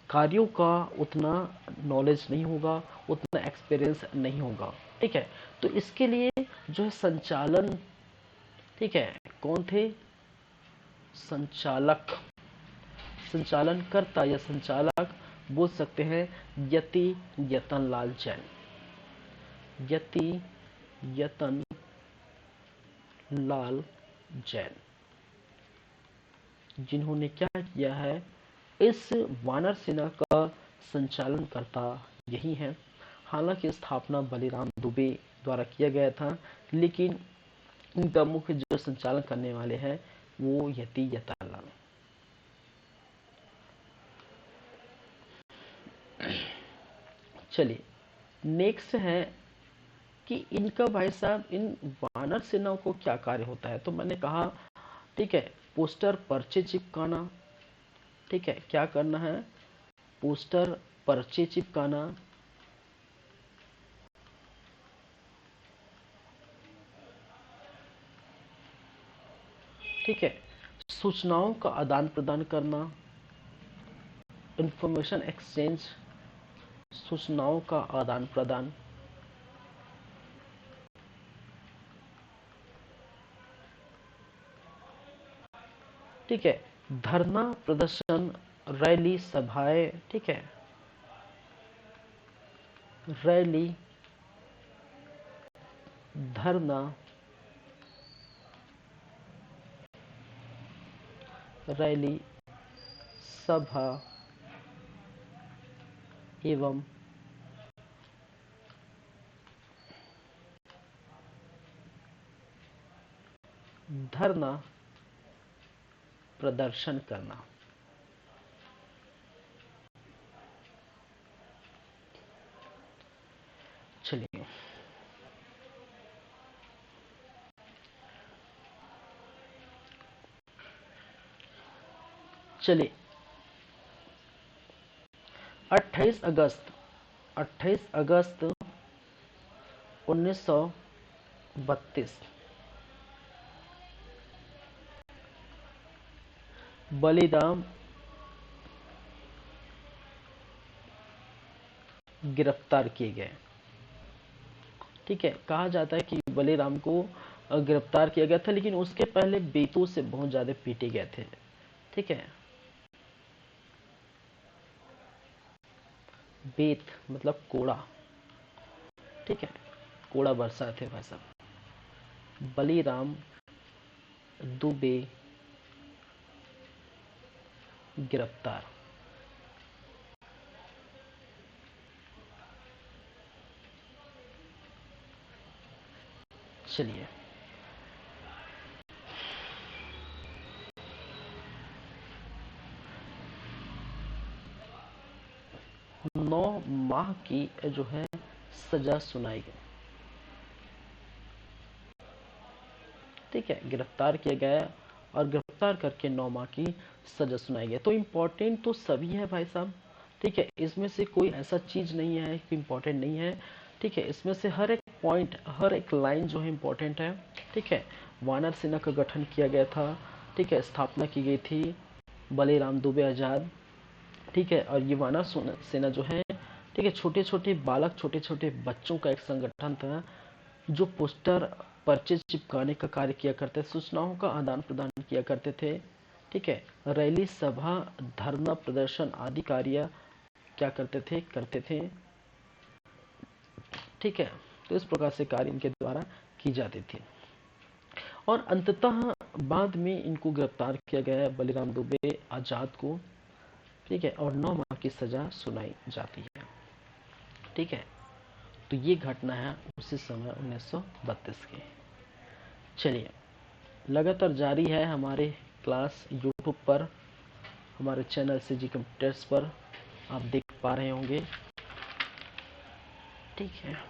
कार्यों का उतना नॉलेज नहीं होगा, उतना एक्सपीरियंस नहीं होगा। ठीक है, तो इसके लिए जो है संचालन, ठीक है, कौन थे, संचालक, संचालनकर्ता या संचालक बोल सकते हैं यति यतनलाल जैन। यति यतन लाल जैन, जिन्होंने क्या किया है, इस वानर सेना का संचालन करता यही है। हालांकि स्थापना बलीराम दुबे द्वारा किया गया था, लेकिन इनका मुख्य जो संचालन करने वाले हैं वो यति यतनलाल। चलिए, नेक्स्ट है कि इनका भाई साहब इन वानर सेनाओं को क्या कार्य होता है। तो मैंने कहा, ठीक है, पोस्टर पर्चे चिपकाना। ठीक है, क्या करना है, पोस्टर पर्चे चिपकाना। ठीक है, सूचनाओं का आदान प्रदान करना, इंफॉर्मेशन एक्सचेंज, सूचनाओं का आदान प्रदान। ठीक है, धरना प्रदर्शन, रैली सभाएं। ठीक है, रैली, धरना, रैली, सभा एवं धरना प्रदर्शन करना। चलिए, चलिए 28 अगस्त 28 अगस्त 1932 बलिराम गिरफ्तार किए गए। ठीक है, कहा जाता है कि बलिराम को गिरफ्तार किया गया था, लेकिन उसके पहले बेतों से बहुत ज्यादा पीटे गए थे। ठीक है, बेत मतलब कोड़ा। ठीक है, कोड़ा बरसाए थे भाई साहब। बलिराम दुबे गिरफ्तार। चलिए, 9 माह की जो है सजा सुनाई गई। ठीक है, गिरफ्तार किया गया और गिरफ्तार करके 9 माह की सजा सुनाई गई। तो इम्पोर्टेंट तो सभी है भाई साहब, ठीक है, इसमें से कोई ऐसा चीज नहीं है कि इम्पोर्टेंट नहीं है, ठीक है, इसमें से हर एक पॉइंट, हर एक लाइन जो है इम्पोर्टेंट है, ठीक है। वानर सेना का गठन किया गया था, ठीक है, स्थापना की गई थी बलीराम दुबे आजाद, ठीक है। और ये वानर सेना जो है, ठीक है, छोटे छोटे बालक, छोटे छोटे बच्चों का एक संगठन था जो पोस्टर, पर्चे चिपकाने का कार्य किया करते, सूचनाओं का आदान प्रदान किया करते थे, ठीक है। रैली, सभा, धरना प्रदर्शन आदि कार्य क्या करते थे, ठीक है। तो इस प्रकार से कार्य इनके द्वारा की जाती थी और अंततः बाद में इनको गिरफ्तार किया गया बलिराम दुबे आजाद को, ठीक है, और 9 माह की सजा सुनाई जाती है, ठीक है। तो ये घटना है उसी समय 1932 की। चलिए, लगातार जारी है हमारे क्लास यूट्यूब पर, हमारे चैनल से जी कंप्यूटर्स पर आप देख पा रहे होंगे, ठीक है।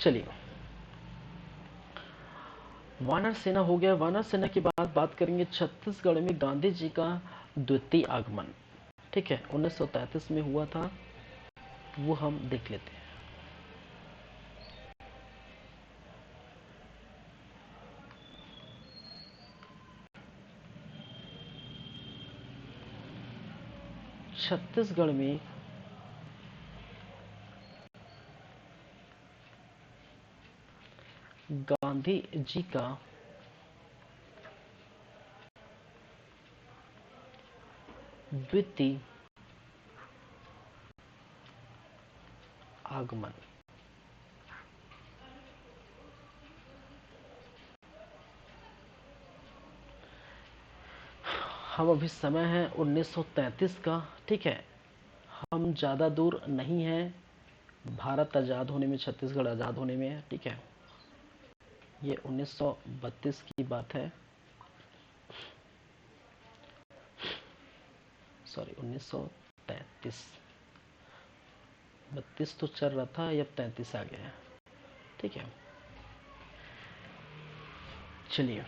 चलिए, वानर सेना हो गया। वानर सेना के बाद बात करेंगे छत्तीसगढ़ में गांधी जी का द्वितीय आगमन, ठीक है, 1933 में हुआ था, वो हम देख लेते हैं। छत्तीसगढ़ में गांधी जी का द्वितीय आगमन, हम अभी समय है 1933 का, ठीक है। हम ज़्यादा दूर नहीं है भारत आज़ाद होने में, छत्तीसगढ़ आज़ाद होने में, ठीक है। ये 1932 की बात है, सॉरी 1933, 32 तो चल रहा था, अब 33 आ गया है, ठीक है। चलिए,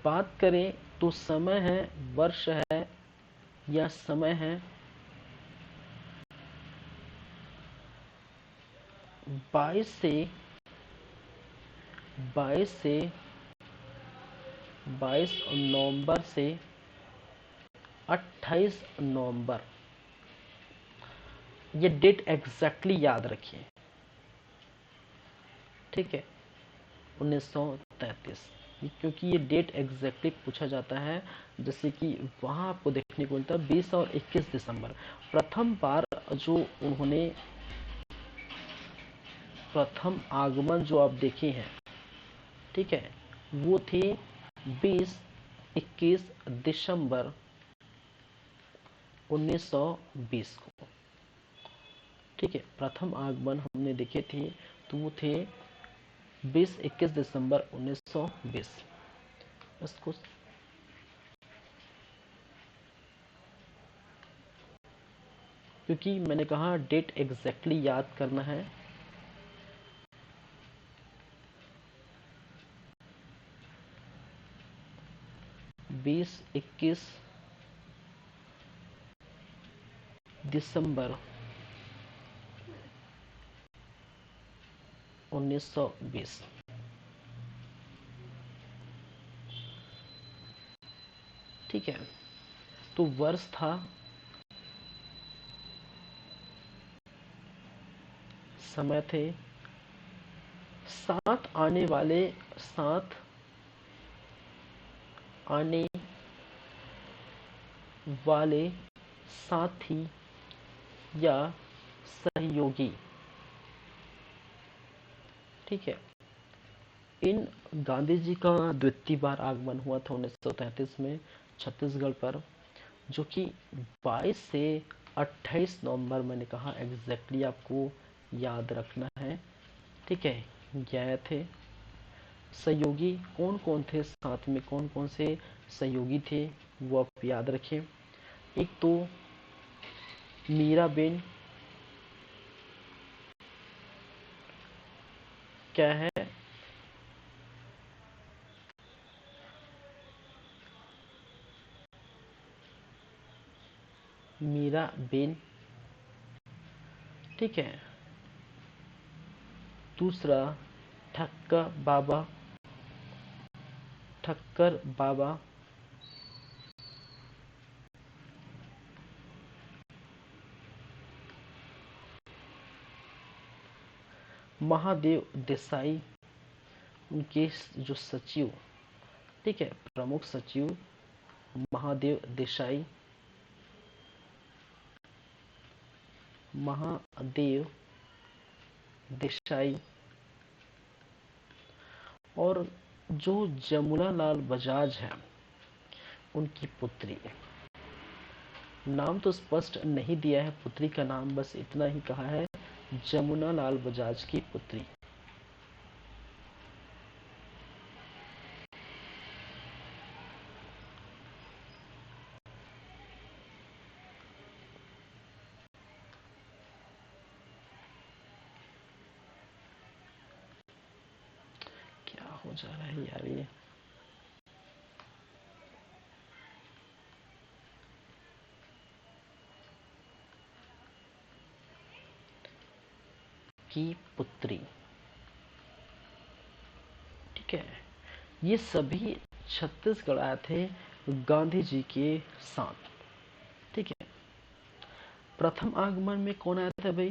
बात करें तो समय है, वर्ष है, या समय है 22 से 22 नवंबर से 28 नवंबर, ये डेट एग्जैक्टली याद रखिए, ठीक है, 1933, क्योंकि ये डेट एग्जैक्टली पूछा जाता है। जैसे कि वहां आपको देखने को मिलता है 20 और 21 दिसंबर, प्रथम बार जो उन्होंने प्रथम आगमन जो आप देखे हैं, ठीक है, वो थे 20-21 दिसंबर 1920 को, ठीक है। प्रथम आगमन हमने देखे थे तो वो थे 20-21 दिसंबर 1920। इसको क्योंकि मैंने कहा डेट एग्जैक्टली याद करना है, 20-21 दिसंबर 1920, ठीक है। तो वर्ष था, समय थे साथ आने वाले साथी या सहयोगी, ठीक है। इन गांधी जी का द्वितीय बार आगमन हुआ था 1933 में छत्तीसगढ़ पर, जो कि 22 से 28 नवंबर, मैंने कहा एग्जैक्टली आपको याद रखना है, ठीक है। गए थे। सहयोगी कौन कौन थे, साथ में कौन कौन से सहयोगी थे वो आप याद रखें। एक तो मीराबेन, क्या है, मीराबेन, ठीक है। दूसरा ठक्कर बाबा, महादेव देसाई, उनके जो सचिव, ठीक है, प्रमुख सचिव महादेव देसाई, महादेव देसाई। और जो जमुना लाल बजाज है, उनकी पुत्री, नाम तो स्पष्ट नहीं दिया है पुत्री का नाम, बस इतना ही कहा है, जमुना लाल बजाज की पुत्री। क्या हो जा रहा है यार ये, की पुत्री, ठीक है। ये सभी छत्तीसगढ़ आए थे गांधी जी के साथ, ठीक है। प्रथम आगमन में कौन आया था भाई?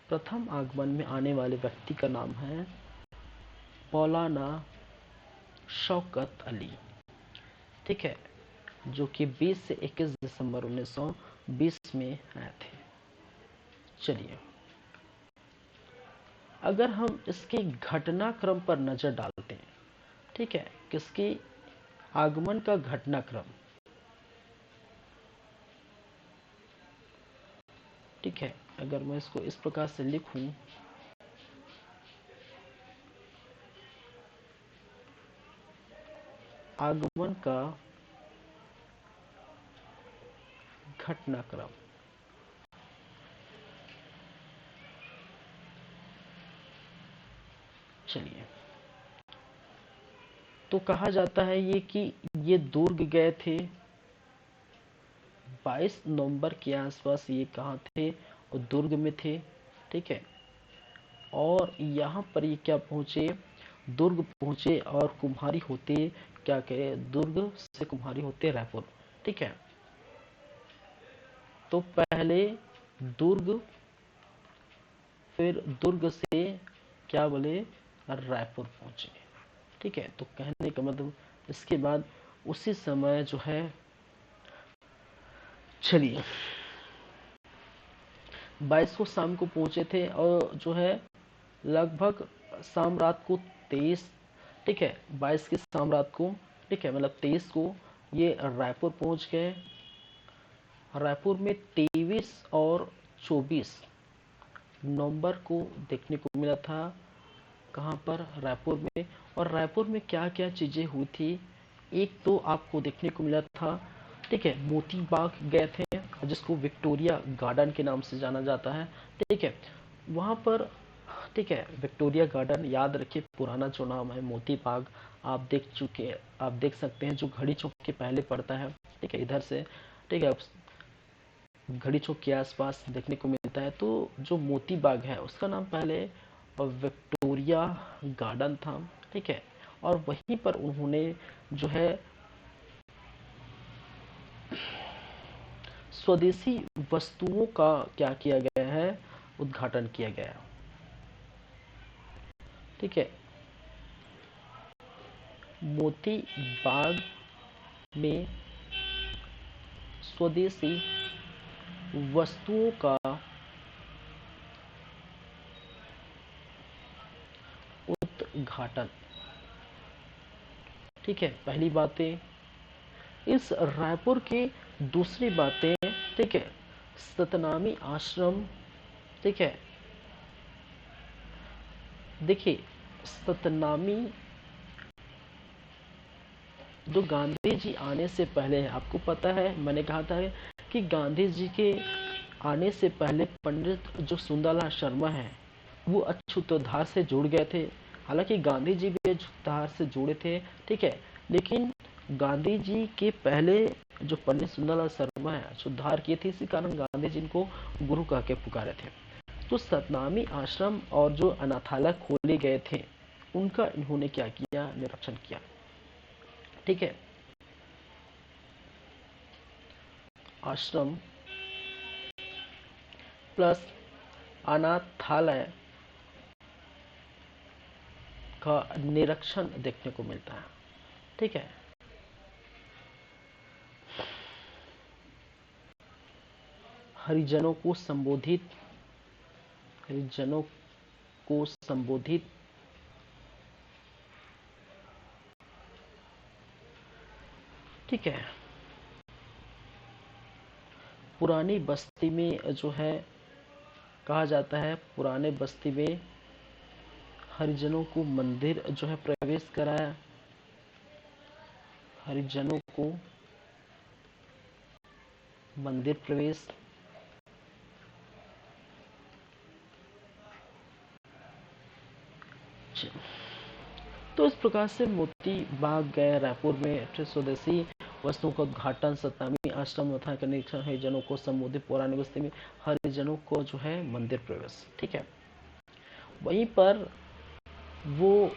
प्रथम आगमन में आने वाले व्यक्ति का नाम है मौलाना शौकत अली, ठीक है, जो कि 20 से 21 दिसंबर 1920 में आए थे। चलिए, अगर हम इसके घटनाक्रम पर नजर डालते हैं, ठीक है, किसके आगमन का घटनाक्रम, ठीक है। अगर मैं इसको इस प्रकार से लिखूं, आगमन का घटनाक्रम, चलिए, तो कहा जाता है ये कि ये दुर्ग गए थे 22 नवंबर के आसपास, ये कहाँ थे, और दुर्ग में थे, ठीक है। और यहाँ पर ये क्या पहुंचे, दुर्ग पहुंचे, और कुम्हारी होते क्या कहे, दुर्ग से कुम्हारी होते रायपुर, ठीक है। तो पहले दुर्ग, फिर दुर्ग से क्या बोले, रायपुर पहुंचे, ठीक है। तो कहने का मतलब, इसके बाद उसी समय जो है, चलिए, 22 को शाम को पहुंचे थे, और जो है लगभग शाम रात को 23, ठीक है, 22 की शाम रात को, ठीक है, मतलब 23 को ये रायपुर पहुंच गए। रायपुर में 23 और 24 नवंबर को देखने को मिला था, कहाँ पर, रायपुर में। और रायपुर में क्या क्या चीजें हुई थी, एक तो आपको देखने को मिला था, ठीक है, मोती बाग गए थे, जिसको विक्टोरिया गार्डन के नाम से जाना जाता है, ठीक है, वहां पर, ठीक है, विक्टोरिया गार्डन याद रखिए, पुराना जो नाम है मोती बाग, आप देख चुके, आप देख सकते हैं, जो घड़ी चौक के पहले पड़ता है, ठीक है, इधर से, ठीक है, घड़ी चौक के आसपास देखने को मिलता है। तो जो मोती बाग है, उसका नाम पहले विक्टोरिया गार्डन था, ठीक है। और वहीं पर उन्होंने जो है स्वदेशी वस्तुओं का क्या किया गया है, उद्घाटन किया गया, ठीक है, मोती बाग में स्वदेशी वस्तुओं का उद्घाटन। ठीक है, पहली बातें इस रायपुर की। दूसरी बातें, ठीक है, सतनामी आश्रम। ठीक है, देखिए सतनामी जो गांधी जी आने से पहले है, आपको पता है मैंने कहा था कि गांधी जी के आने से पहले पंडित जो सुंदरलाल शर्मा है वो अछूतोद्धार से जुड़ गए थे। हालांकि गांधी जी भी अछूतोद्धार से जुड़े थे, ठीक है, लेकिन गांधी जी के पहले जो पंडित सुंदरलाल शर्मा है अछूतोद्धार किए थे, इसी कारण गांधी जी इनको गुरु कह के पुकारे थे। तो सतनामी आश्रम और जो अनाथालय खोले गए थे उनका इन्होंने क्या किया, निरीक्षण किया। ठीक है, आश्रम प्लस अनाथालय का निरीक्षण देखने को मिलता है। ठीक है, हरिजनों को संबोधित, हरिजनों को संबोधित ठीक है, पुरानी बस्ती में जो है कहा जाता है, पुराने बस्ती में हरिजनों को मंदिर जो है प्रवेश कराया, हरिजनों को मंदिर प्रवेश। तो इस प्रकार से मोती बाग गए रायपुर में फिर स्वदेशी वस्तुओं का उद्घाटन, सतनामी आश्रम तथा कनेक्शन, हरिजनों को संबोधित, पुरानी बस्ती में हरिजनों को जो है मंदिर प्रवेश। ठीक है, वहीं पर वो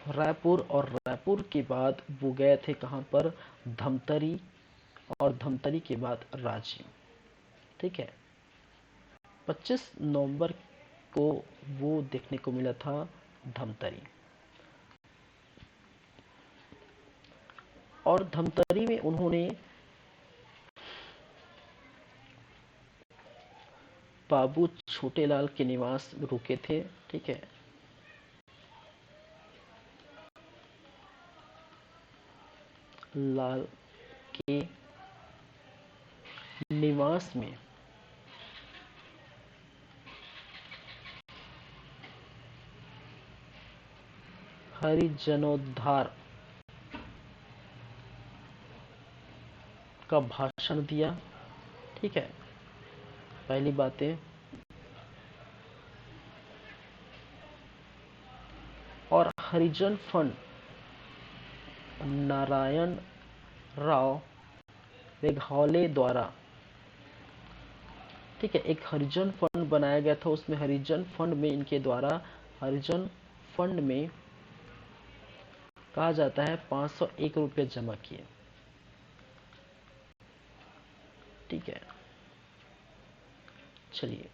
रायपुर, और रायपुर के बाद वो गए थे कहाँ पर, धमतरी, और धमतरी के बाद रांची। ठीक है, 25 नवंबर को वो देखने को मिला था धमतरी। और धमतरी में उन्होंने बाबू छोटेलाल के निवास में रुके थे। ठीक है, लाल के निवास में हरिजनोद्धार का भाषण दिया। ठीक है, पहली बातें, और हरिजन फंड नारायण राव मेघवाले द्वारा, ठीक है, एक हरिजन फंड बनाया गया था, उसमें हरिजन फंड में इनके द्वारा, हरिजन फंड में कहा जाता है 501 रुपये जमा किए। ठीक है, चलिए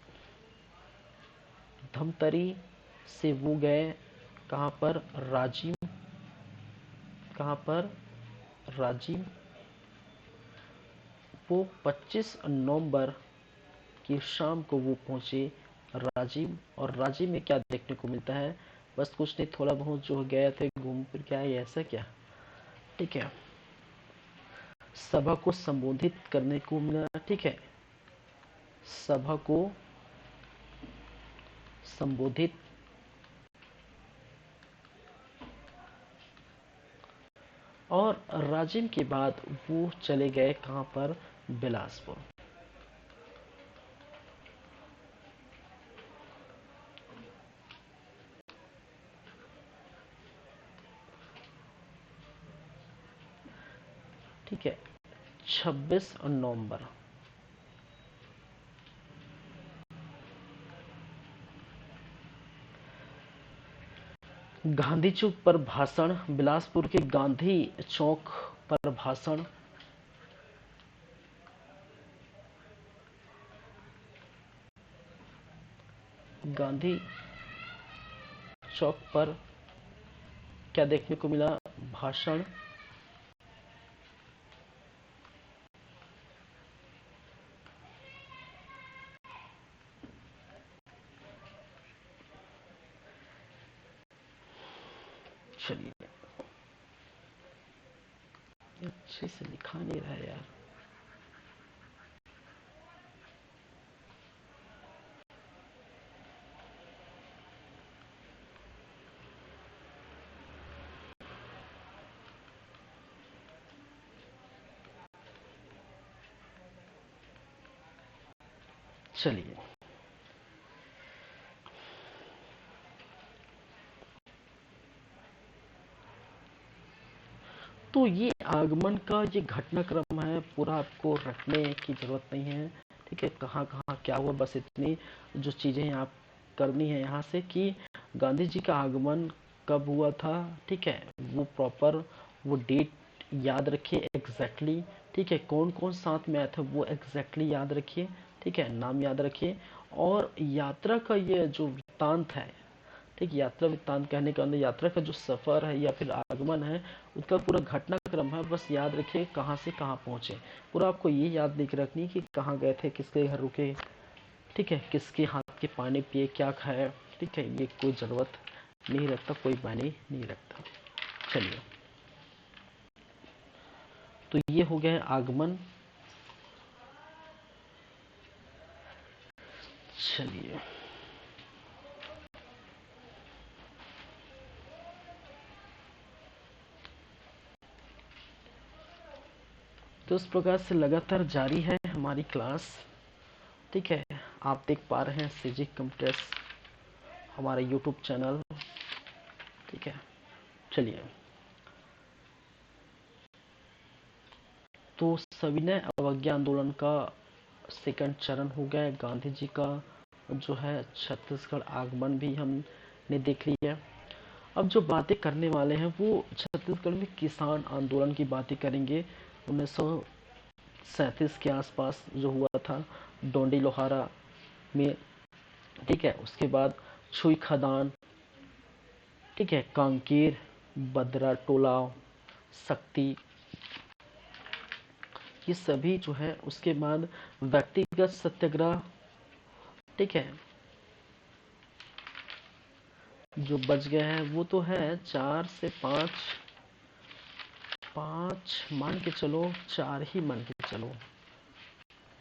धमतरी से वो गए कहाँ पर, राजिम, कहाँ पर, राजिम। वो 25 नवंबर की शाम को वो पहुंचे राजिम। और राजिम में क्या देखने को मिलता है, बस कुछ नहीं, थोड़ा बहुत जो गए थे घूम फिर के आए, ऐसा क्या। ठीक है, सभा को संबोधित करने को मिला। ठीक है, सभा को संबोधित, और राजिम के बाद वो चले गए कहाँ पर, बिलासपुर। ठीक है, 26 नवंबर, गांधी चौक पर भाषण, बिलासपुर के गांधी चौक पर भाषण। गांधी चौक पर क्या देखने को मिला? भाषण। चलिए, अच्छे से लिखा नहीं रहा है यार। चलिए, तो ये आगमन का ये घटनाक्रम है, पूरा आपको रटने की जरूरत नहीं है। ठीक है, कहाँ कहाँ क्या हुआ, बस इतनी जो चीजें आप करनी है यहाँ से कि गांधी जी का आगमन कब हुआ था। ठीक है, वो प्रॉपर वो डेट याद रखिए एग्जैक्टली। ठीक है, कौन कौन साथ में आया था वो एग्जैक्टली याद रखिए। ठीक है, नाम याद रखिए। और यात्रा का ये जो वृत्तांत है, ठीक, यात्रा वृत्तांत कहने का अंदर यात्रा का जो सफर है या फिर आगमन है, उसका पूरा घटनाक्रम है, बस याद रखिए कहाँ से कहाँ पहुंचे। पूरा आपको ये याद नहीं रखनी कि कहाँ गए थे, किसके घर रुके, ठीक है, किसके हाथ के पानी पिए, क्या खाया। ठीक है, ये कोई जरूरत नहीं रखता, कोई मायने नहीं रखता। चलिए, तो ये हो गया है आगमन। चलिए, तो इस प्रकार से लगातार जारी है हमारी क्लास। ठीक है, आप देख पा रहे हैं सीजी कंप्यूटर्स हमारा यूट्यूब चैनल। ठीक है, चलिए, तो सविनय अवज्ञा आंदोलन का सेकंड चरण हो गया है। गांधी जी का जो है छत्तीसगढ़ आगमन भी हमने देख लिया। अब जो बातें करने वाले हैं वो छत्तीसगढ़ में किसान आंदोलन की बातें करेंगे। 1937 के आसपास जो हुआ था डोंडी लोहारा में। ठीक है, उसके बाद छुई खदान, ठीक है, कांकेर, बदरा टोला, शक्ति, ये सभी जो है। उसके बाद व्यक्तिगत सत्याग्रह। ठीक है, जो बच गए हैं वो तो है 4 से 5, 5 मान के चलो, 4 ही मान के चलो,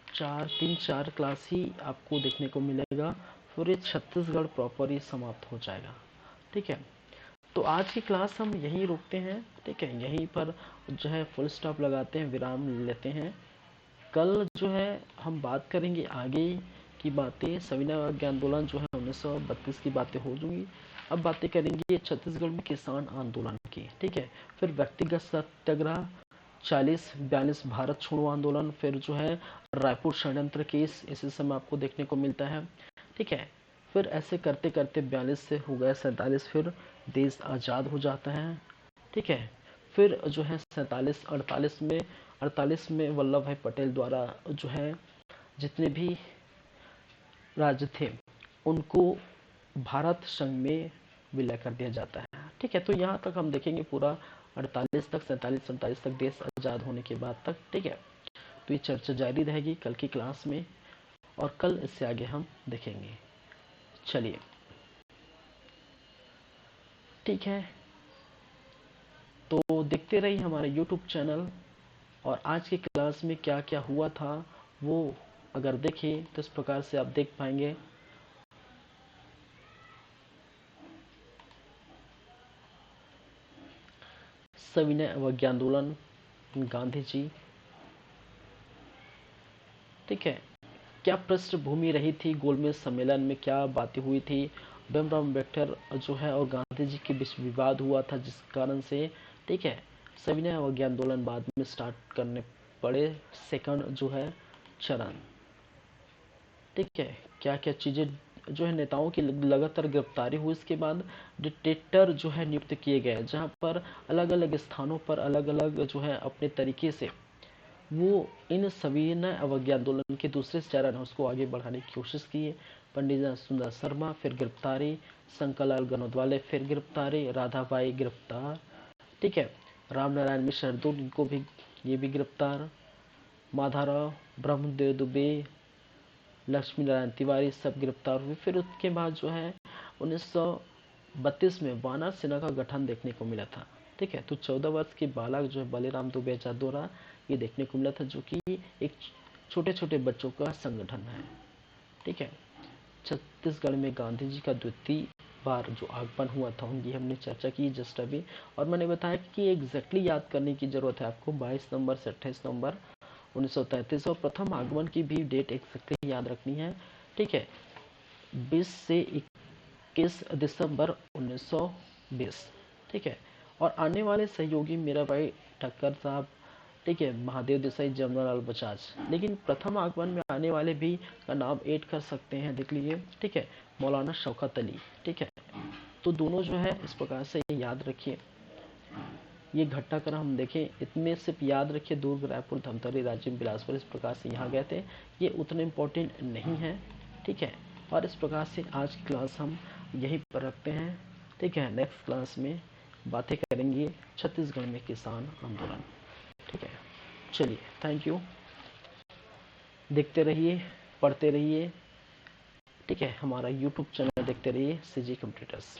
4 3 4 क्लास ही आपको देखने को मिलेगा, फिर ये छत्तीसगढ़ प्रॉपर ही समाप्त हो जाएगा। ठीक है, तो आज की क्लास हम यहीं रोकते हैं। ठीक है, यहीं पर जो है फुल स्टॉप लगाते हैं, विराम लेते हैं। कल जो है हम बात करेंगे आगे की बातें। सविनय अवज्ञा आंदोलन जो है 1932 की बातें हो जाएंगी। अब बातें करेंगे छत्तीसगढ़ में किसान आंदोलन की। ठीक है, फिर व्यक्तिगत सत्याग्रह, 40-42 भारत छोड़ो आंदोलन, फिर जो है रायपुर षड्यंत्र केस इसी समय आपको देखने को मिलता है। ठीक है, फिर ऐसे करते करते 42 से हो गया 47, फिर देश आज़ाद हो जाता है। ठीक है, फिर जो है 48 में वल्लभ भाई पटेल द्वारा जो है जितने भी राज्य थे उनको भारत संघ में विलय कर दिया जाता है। ठीक है, तो यहाँ तक हम देखेंगे पूरा 48 तक, 47-47 तक, देश आज़ाद होने के बाद तक। ठीक है, तो ये चर्चा जारी रहेगी कल की क्लास में, और कल इससे आगे हम देखेंगे। चलिए, ठीक है, तो देखते रहिए हमारे यूट्यूब चैनल। और आज की क्लास में क्या क्या हुआ था वो अगर देखें तो इस प्रकार से आप देख पाएंगे। सविनय अवज्ञा आंदोलन, गांधी जी। ठीक है, क्या पृष्ठभूमि रही थी, गोलमेज सम्मेलन में क्या बातें हुई थी, भीमराव अम्बेडकर जो है और गांधी जी के बीच विवाद हुआ था जिस कारण से, ठीक है, सविनय अवज्ञा आंदोलन बाद में स्टार्ट करने पड़े, सेकंड जो है चरण। ठीक है, क्या क्या चीजें जो है, नेताओं की लगातार गिरफ्तारी हुई, इसके बाद डिक्टेटर जो है नियुक्त किए गए, जहां पर अलग अलग स्थानों पर अलग अलग जो है अपने तरीके से वो इन सभी ने अवज्ञा आंदोलन के दूसरे चरण है उसको आगे बढ़ाने की कोशिश की है। पंडित सुंदर शर्मा फिर गिरफ्तारी, शंकरलाल गनोदवाले फिर गिरफ्तारी, राधाबाई गिरफ्तार, ठीक है, रामनारायण मिश्र हरदोल इनको भी, ये भी गिरफ्तार, माधवराव, ब्रह्मदेव दुबे, लक्ष्मी नारायण तिवारी सब गिरफ्तार हुए। फिर उसके बाद जो है 1932 में वानर सेना का गठन देखने को मिला था, ठीक है। तो 14 वर्ष के बालक जो है बलिराम दुबे जादोरा, ये देखने को मिला था, जो कि एक छोटे छोटे बच्चों का संगठन है, ठीक है। छत्तीसगढ़ में गांधी जी का द्वितीय बार जो आगमन हुआ था उनकी हमने चर्चा की जस्ट अभी, और मैंने बताया कि एग्जैक्टली याद करने की जरूरत है आपको, 22 नवंबर से 28 नवंबर 1933, और प्रथम आगमन की भी डेट एग्जैक्टली याद रखनी है, ठीक है, 20 से 21 दिसंबर 1920, ठीक है। और आने वाले सहयोगी मेरा भाई ठक्कर साहब, ठीक है, महादेव देसाई, जमनालाल बजाज, लेकिन प्रथम आगमन में आने वाले भी का नाम ऐड कर सकते हैं, देख लीजिए, ठीक है, मौलाना शौकत अली, ठीक है। तो दोनों जो है इस प्रकार से याद रखिए। ये घटनाक्रम हम देखें, इतने सिर्फ याद रखिए, दुर्ग, रायपुर, धमतरी, राजिम, बिलासपुर, इस प्रकार से यहाँ गए थे, ये उतने इम्पोर्टेंट नहीं है, ठीक है। और इस प्रकार से आज की क्लास हम यहीं पर रखते हैं, ठीक है। नेक्स्ट क्लास में बातें करेंगे छत्तीसगढ़ में किसान आंदोलन, ठीक है। चलिए, थैंक यू, देखते रहिए, पढ़ते रहिए, ठीक है। हमारा यूट्यूब चैनल देखते रहिए, CG कंप्यूटर्स।